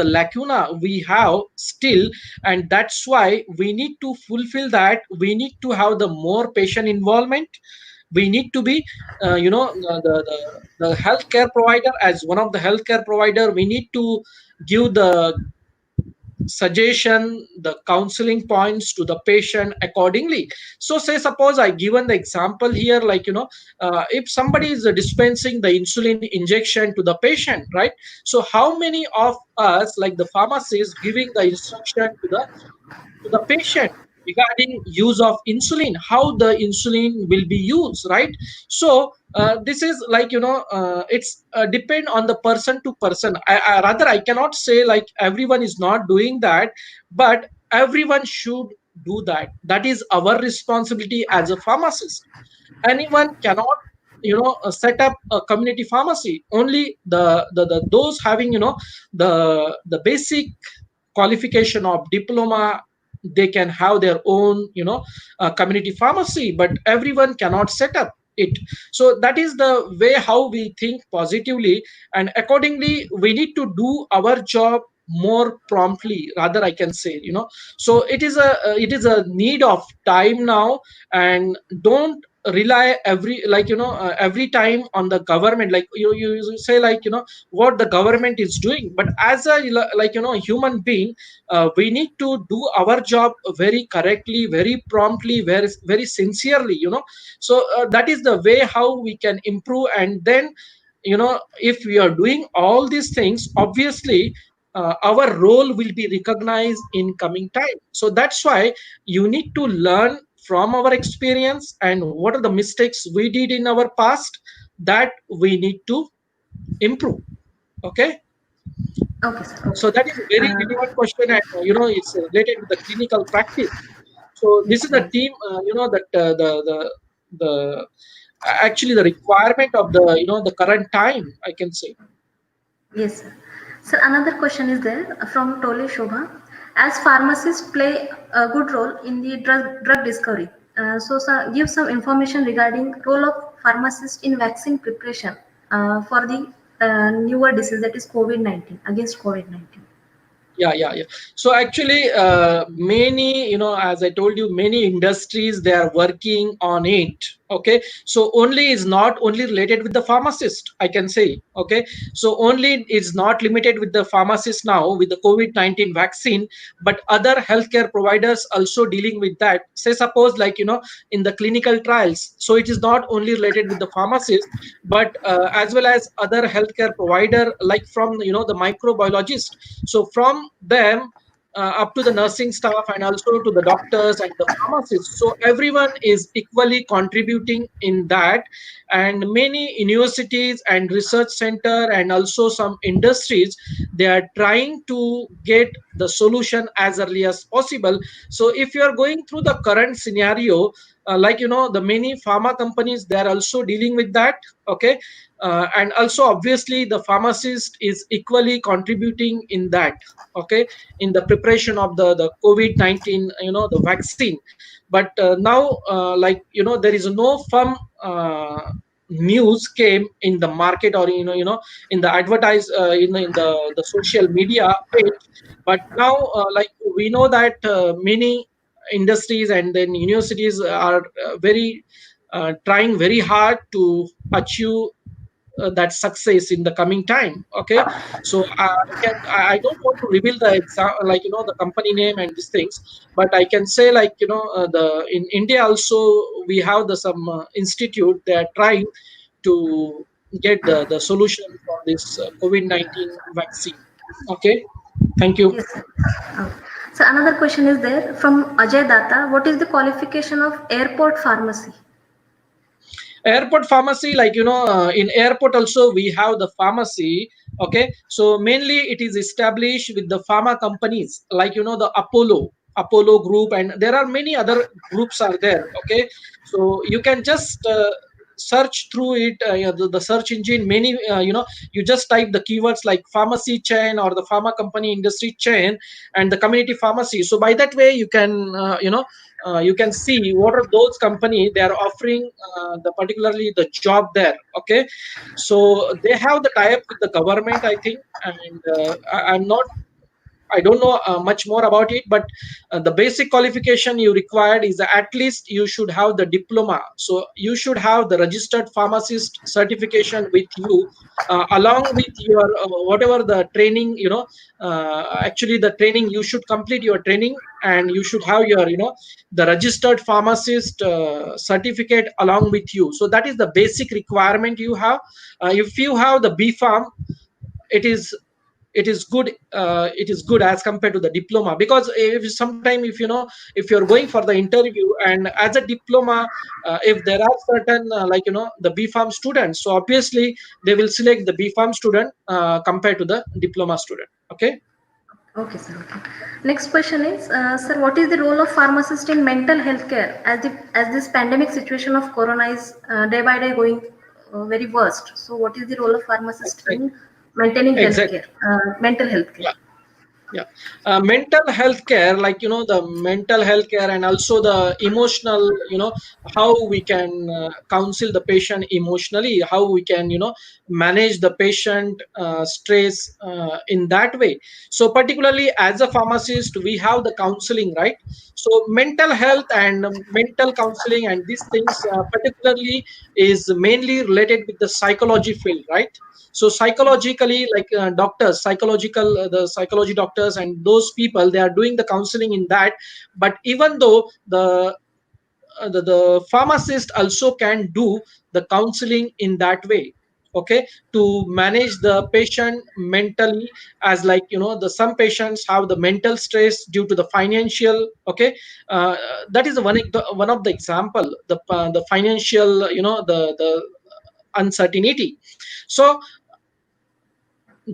lacuna we have still, and that's why we need to fulfill that. We need to have the more patient involvement. We need to be the healthcare provider, as one of the healthcare provider we need to give the suggestion, the counseling points to the patient accordingly. So say suppose I given the example here, if somebody is dispensing the insulin injection to the patient, right? So how many of us, like the pharmacist, giving the instruction to the patient regarding use of insulin, how the insulin will be used, right? So this is it's depend on the person to person. Rather I cannot say like everyone is not doing that, but everyone should do that. That is our responsibility as a pharmacist. Anyone cannot set up a community pharmacy. Only the those having the basic qualification of diploma, they can have their own community pharmacy, but everyone cannot set up it. So that is the way how we think positively, and accordingly we need to do our job more promptly, rather I can say. So it is a need of time now, and don't rely every time on the government, like you say, like what the government is doing, but as a human being, we need to do our job very correctly, very promptly, very sincerely, so that is the way how we can improve. And then, if we are doing all these things, obviously our role will be recognized in coming time. So that's why you need to learn from our experience and what are the mistakes we did in our past that we need to improve. Okay, Okay, sir. Okay. so that is a very relevant question, and it's related to the clinical practice. So this Yes, is the sir. team, that the actually the requirement of the the current time, I can say. Yes, sir. So another question is there from Tole Shobha. As pharmacists play a good role in the drug discovery, so sir, give some information regarding role of pharmacist in vaccine preparation for the newer disease, that is COVID-19, against COVID-19. Yeah. So actually, many, as I told you, many industries, they are working on it. Okay, so only is not only related with the pharmacist, I can say. Okay, so only is not limited with the pharmacist now with the COVID-19 vaccine, but other healthcare providers also dealing with that. Say suppose, like in the clinical trials, so it is not only related with the pharmacist, but as well as other healthcare provider, like from the microbiologist. So from them up to the nursing staff, and also to the doctors and the pharmacists, so everyone is equally contributing in that. And many universities and research center and also some industries, they are trying to get the solution as early as possible. So if you are going through the current scenario, the many pharma companies, they are also dealing with that. Okay, and also obviously the pharmacist is equally contributing in that. Okay, in the preparation of the COVID-19, the vaccine. But now, there is no firm news came in the market, or in the advertise, in the social media page. But now, we know that many industries and then universities are very trying very hard to achieve that success in the coming time. Okay, so I don't want to reveal the the company name and these things, but I can say, the in India also, we have the some institute, they are trying to get the solution for this COVID-19 vaccine. Okay, thank you. Yes, sir. Okay. So another question is there from Ajay Data. What is the qualification of airport pharmacy? Airport pharmacy, in airport also we have the pharmacy. Okay, so mainly it is established with the pharma companies, like the Apollo group, and there are many other groups are there. Okay, so you can just search through it, the search engine, many, you just type the keywords like pharmacy chain or the pharma company industry chain and the community pharmacy. So by that way you can you can see what are those company they are offering the particularly the job there. Okay, so they have the tie up with the government, I think. And I don't know much more about it, but the basic qualification you required is at least you should have the diploma. So you should have the registered pharmacist certification with you, along with your whatever the training, actually the training, you should complete your training, and you should have your, the registered pharmacist certificate along with you. So that is the basic requirement you have. If you have the B Farm, it is it is good as compared to the diploma, because if sometime, if you're going for the interview and as a diploma, if there are certain the B Farm students, so obviously they will select the B Farm student compared to the diploma student. Okay. Okay, sir. Okay. Next question is, sir, what is the role of pharmacist in mental health care as this pandemic situation of corona is day by day going very worst? So, what is the role of pharmacist in maintaining health Exactly. care, mental health care? Yeah. Yeah, mental health care, like the mental health care and also the emotional, how we can counsel the patient emotionally, how we can manage the patient stress in that way. So particularly as a pharmacist, we have the counseling, right? So mental health and mental counseling and these things particularly is mainly related with the psychology field, right? So psychologically, like doctors, the psychology doctors and those people, they are doing the counseling in that. But even though the pharmacist also can do the counseling in that way, okay, to manage the patient mentally, as like the some patients have the mental stress due to the financial, okay. uh, that is one of the example, the financial, the uncertainty. So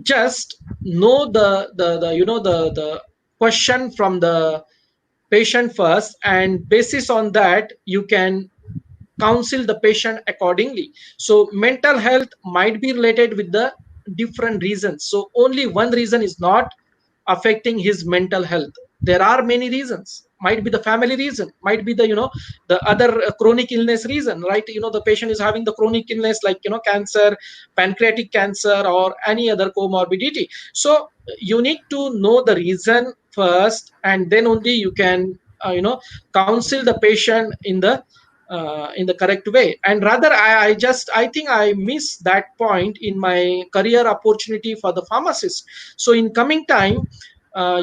just know the question from the patient first, and basis on that you can counsel the patient accordingly. So mental health might be related with the different reasons, so only one reason is not affecting his mental health. There are many reasons, might be the family reason, might be the the other chronic illness reason, right? The patient is having the chronic illness like cancer, pancreatic cancer, or any other comorbidity. So you need to know the reason first, and then only you can counsel the patient in the correct way. And rather, I think I miss that point in my career opportunity for the pharmacist. So in coming time,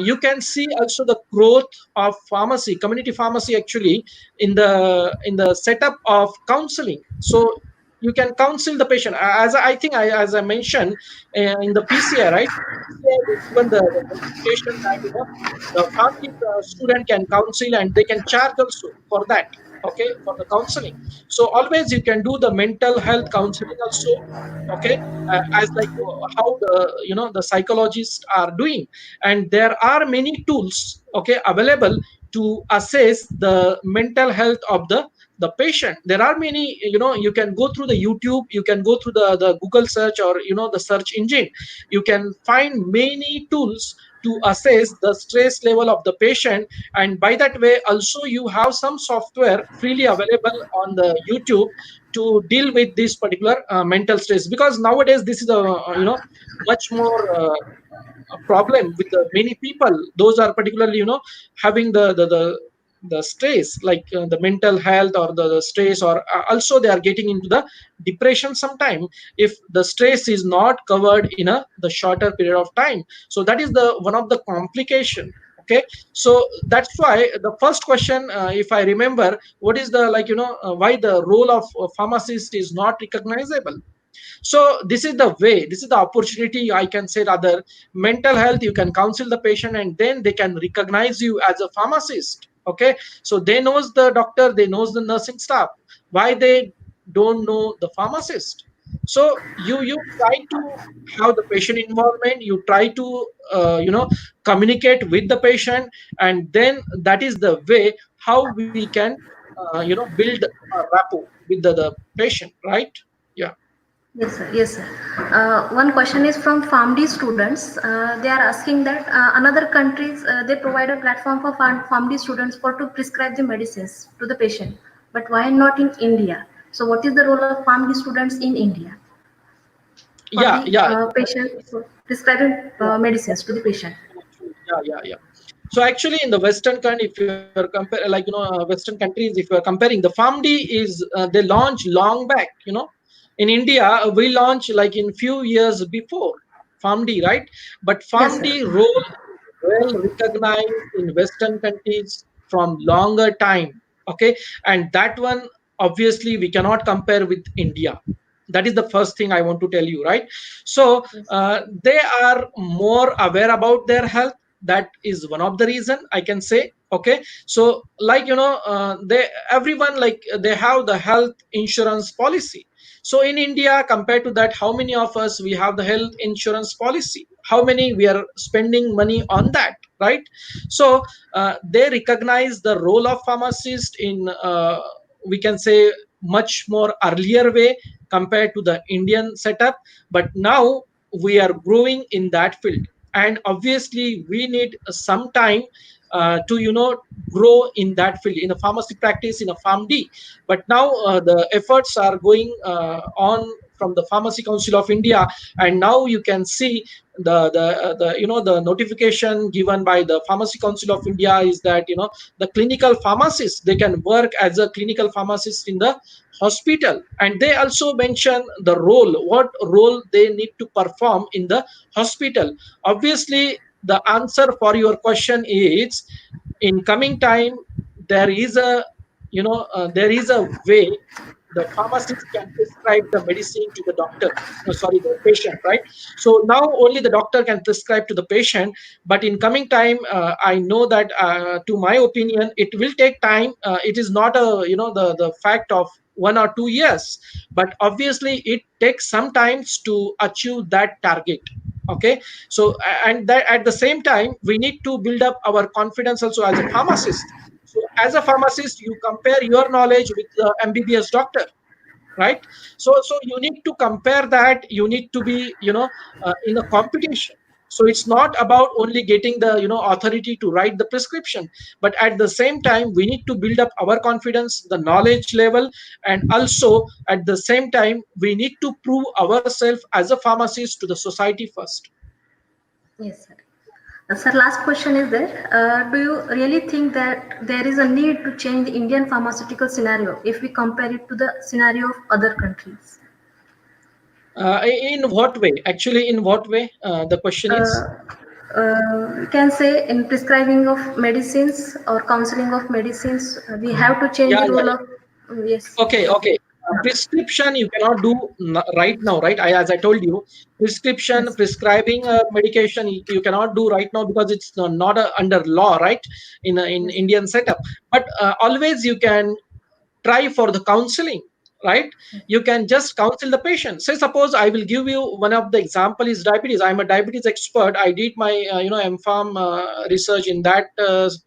you can see also the growth of pharmacy, community pharmacy, actually in the setup of counseling. So you can counsel the patient, as I think as I mentioned in the PCI, right? PCI, they given the notification that the family student can counsel and they can charge also for that, okay, for the counseling. So always you can do the mental health counseling also, okay, as like how the the psychologists are doing. And there are many tools, okay, available to assess the mental health of the patient. There are many, you can go through the YouTube, you can go through the Google search, or the search engine. You can find many tools to assess the stress level of the patient. And by that way also you have some software freely available on the YouTube to deal with this particular mental stress, because nowadays this is a much more a problem with the many people. Those are particularly having the stress, like the mental health or the stress, or also they are getting into the depression sometime if the stress is not covered in the shorter period of time. So that is the one of the complication, okay. So that's why the first question, if I remember, what is the, like why the role of a pharmacist is not recognizable. So this is the way, this is the opportunity, I can say, rather. Mental health, you can counsel the patient and then they can recognize you as a pharmacist, okay. So they knows the doctor, they knows the nursing staff, why they don't know the pharmacist? So you try to have the patient involvement, you try to communicate with the patient, and then that is the way how we can build a rapport with the patient, right? Yeah. Yes, sir. Yes, sir. One question is from PharmD students. They are asking that another countries they provide a platform for PharmD students for to prescribe the medicines to the patient, but why not in India? So, what is the role of PharmD students in India for Yeah, the yeah, patient for prescribing yeah, medicines to the patient? yeah, yeah, yeah. So actually, in the Western country, if you are compare, like Western countries, if you are comparing, the PharmD is they launched long back. In India, we launched like in few years before PharmD, right? But Yes, sir. PharmD role is well recognized in Western countries from longer time. Okay, and that one obviously we cannot compare with India. That is the first thing I want to tell you, right? So Yes. they are more aware about their health. That is one of the reason I can say, okay. So like they, everyone, like they have the health insurance policy. So in India, compared to that, how many of us we have the health insurance policy, how many we are spending money on that, right? So they recognize the role of pharmacist in we can say much more earlier way compared to the Indian setup. But now we are growing in that field, and obviously we need some time to grow in that field, in a pharmacy practice, in a PharmD. But now the efforts are going on from the Pharmacy Council of India, and now you can see the notification given by the Pharmacy Council of India is that the clinical pharmacists, they can work as a clinical pharmacist in the hospital, and they also mention the role, what role they need to perform in the hospital. Obviously the answer for your question is, in coming time, there is a way the pharmacist can prescribe the medicine to the doctor, sorry, the patient, right? So now only the doctor can prescribe to the patient, but in coming time, I know that to my opinion, it will take time. It is not a the fact of 1 or 2 years, but obviously it takes some times to achieve that target. Okay, so and that at the same time we need to build up our confidence also as a pharmacist. So as a pharmacist, you compare your knowledge with the MBBS doctor, right? So you need to compare that. You need to be in a competition. So it's not about only getting the authority to write the prescription, but at the same time we need to build up our confidence, the knowledge level, and also at the same time we need to prove ourselves as a pharmacist to the society first. Yes, sir. Sir, last question is there. Do you really think that there is a need to change the Indian pharmaceutical scenario if we compare it to the scenario of other countries? In what way? Actually, in what way? The question is. We can say in prescribing of medicines or counseling of medicines, we have to change Yeah, the yeah, role yeah. of yes. Okay. Prescription you cannot do right now, right? As I told you, Yes. prescribing medication you cannot do right now because it's not under law, right? In Yes. Indian setup, but always you can try for the counseling, right? You can just counsel the patient. Say suppose I will give you one of the example is diabetes. I'm a diabetes expert. I did my MPharm research in that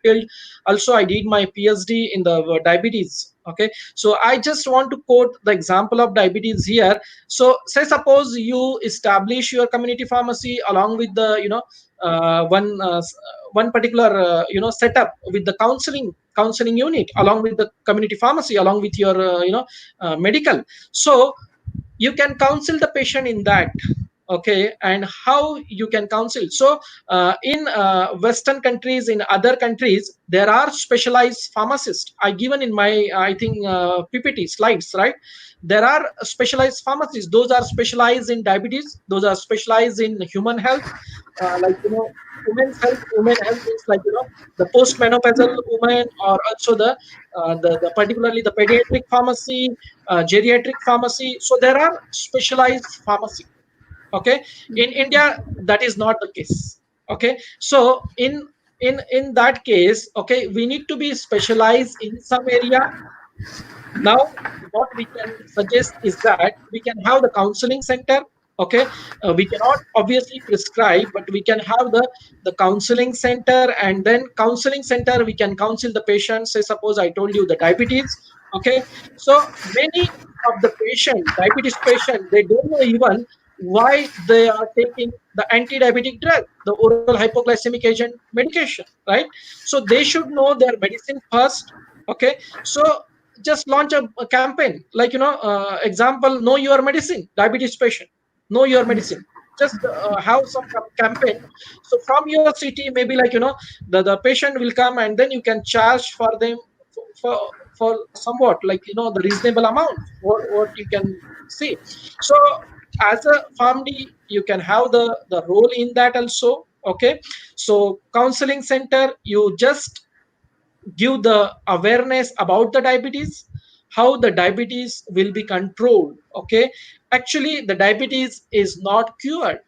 field. Also I did my PhD in the diabetes. Okay, so I just want to quote the example of diabetes here. So say suppose you establish your community pharmacy along with the one particular setup with the counseling unit along with the community pharmacy along with your medical. So you can counsel the patient in that. Okay, and how you can counsel? So in western countries, in other countries, there are specialized pharmacists. I given in my I think PPT slides, right? There are specialized pharmacists. Those are specialized in diabetes. Those are specialized in human health, like women's health. Women health means like the postmenopausal women, or also the particularly the pediatric pharmacy, geriatric pharmacy. So there are specialized pharmacy. Okay, in India that is not the case. Okay, so in that case, okay, we need to be specialized in some area. Now what we can suggest is that we can have the counseling center. Okay, we cannot obviously prescribe, but we can have the counseling center, and then counseling center we can counsel the patient. Say suppose I told you the diabetes. Okay, so many of the diabetes patient, they don't know even why they are taking the anti-diabetic drug, the oral hypoglycemic agent medication, right? So they should know their medicine first. Okay, so just launch a campaign like example, know your medicine, diabetes patient, know your Yes. medicine. Just have some campaign. So from your city, maybe like the patient will come, and then you can charge for them for, for somewhat like the reasonable amount, what you can see. So as a PharmD, you can have the role in that also. Okay, so counseling center, you just give the awareness about the diabetes, how the diabetes will be controlled. Okay, actually the diabetes is not cured.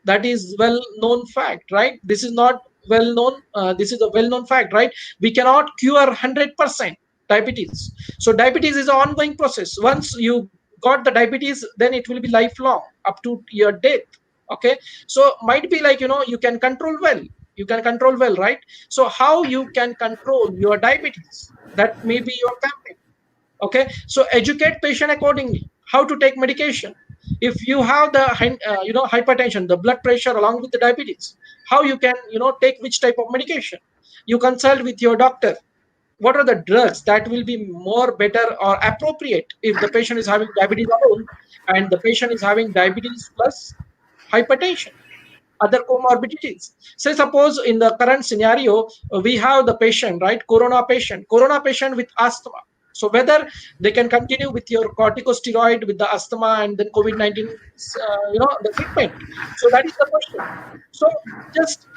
That is well known fact, right? This is not well known, this is a well known fact, right? We cannot cure 100% diabetes. So diabetes is an ongoing process. Once you got the diabetes, then it will be lifelong up to your death. Okay, so might be like you can control well, right? So how you can control your diabetes, that may be your campaign. Okay, so educate patient accordingly how to take medication. if you have the hypertension, the blood pressure along with the diabetes, how you can take which type of medication. You consult with your doctor what are the drugs that will be more better or appropriate if the patient is having diabetes alone and the patient is having diabetes plus hypertension, other comorbidities. Say suppose in the current scenario, we have the patient, right, corona patient with asthma. So whether they can continue with your corticosteroid with the asthma and then COVID-19, the treatment. So that is the question. So just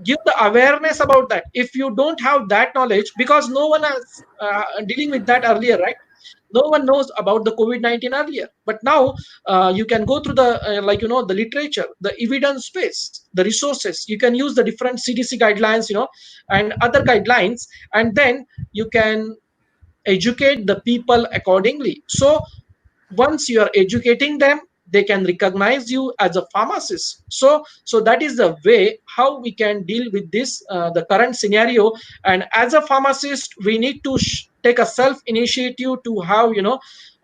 give the awareness about that. If you don't have that knowledge, because no one has dealing with that earlier, right? No one knows about the COVID-19 earlier, but now you can go through the the literature, the evidence base, the resources. You can use the different CDC guidelines, and other guidelines, and then you can educate the people accordingly. So once you are educating them, they can recognize you as a pharmacist. So that is the way how we can deal with this the current scenario. And as a pharmacist, we need to take a self initiative to have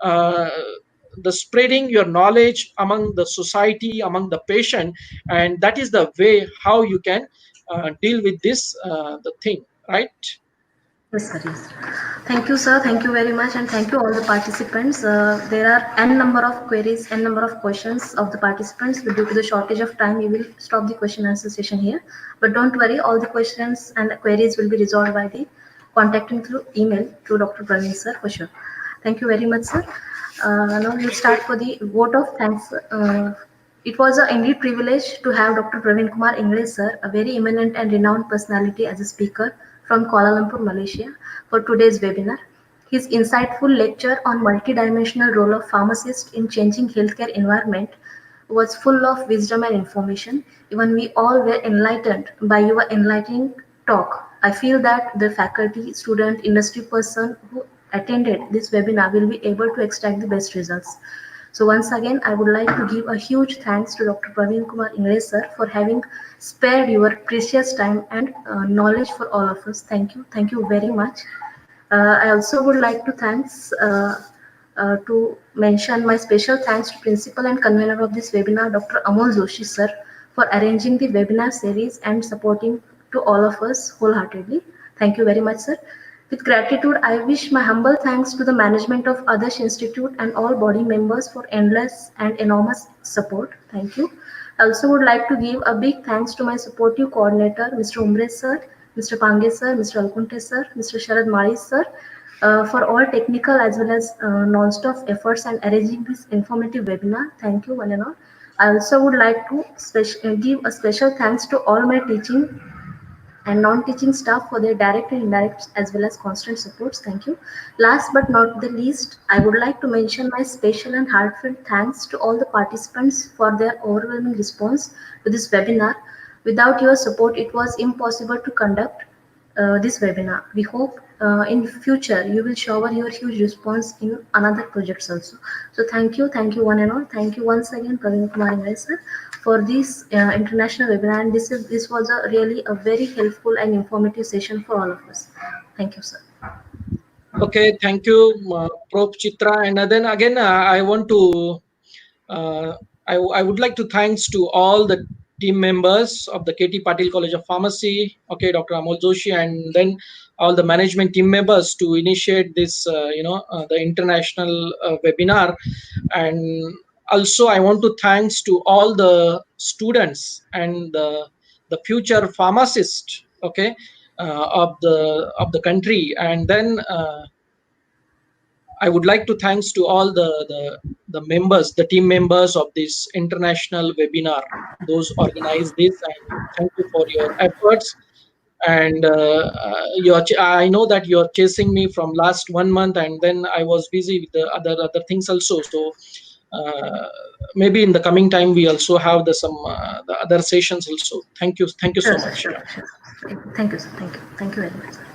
uh, the spreading your knowledge among the society, among the patient, and that is the way how you can deal with this the thing, right? Yes, sir. Yes. Thank you, sir. Thank you very much, and thank you all the participants. There are n number of queries, n number of questions of the participants. But due to the shortage of time, we will stop the question answer session here. But don't worry, all the questions and queries will be resolved by the contacting through email to Dr. Praveen, sir, for sure. Thank you very much, sir. Now we'll start for the vote of thanks. It was an indeed privilege to have Dr. Praveen Kumar English, sir, a very eminent and renowned personality as a speaker from Kuala Lumpur, Malaysia, for today's webinar. His insightful lecture on multidimensional role of pharmacists in changing healthcare environment was full of wisdom and information. Even we all were enlightened by your enlightening talk. I feel that the faculty, student, industry person who attended this webinar will be able to extract the best results. So once again, I would like to give a huge thanks to Dr. Praveen Kumar English, sir, for having spared your precious time and knowledge for all of us. Thank you. Thank you very much. I also would like to to mention my special thanks to principal and convener of this webinar, Dr. Amol Joshi, sir, for arranging the webinar series and supporting to all of us wholeheartedly. Thank you very much, sir. With gratitude, I wish my humble thanks to the management of Adarsh Institute and all body members for endless and enormous support. Thank you. I also would like to give a big thanks to my supportive coordinator, Mr. Umre sir, Mr. Pange sir, Mr. Alkunte sir, Mr. Sharad Mari sir, for all technical as well as non-stop efforts and arranging this informative webinar. Thank you one and all. I also would like to give a special thanks to all my teaching and non-teaching staff for their direct and indirect as well as constant supports. Thank you. Last but not the least, I would like to mention my special and heartfelt thanks to all the participants for their overwhelming response to this webinar. Without your support, it was impossible to conduct this webinar. We hope in future you will shower your huge response in another projects also. So thank you one and all. Thank you once again, Praveen Kumar English, sir, for this international webinar. And this was really a very helpful and informative session for all of us. Thank you, sir. Okay, thank you, Prof. Chitra. And then again, I want to, I would like to thanks to all the team members of the KT Patil College of Pharmacy, okay, Dr. Amol Joshi, and then all the management team members to initiate this, the international webinar. And also, I want to thanks to all the students and the future pharmacists, okay, of the country. And then I would like to thanks to all the members, the team members of this international webinar, those organized this, and thank you for your efforts. And I know that you're chasing me from last 1 month, and then I was busy with the other things also. So maybe in the coming time we also have the other sessions also. Thank you so much. Sure. Thank you, sir. Thank you very much, sir.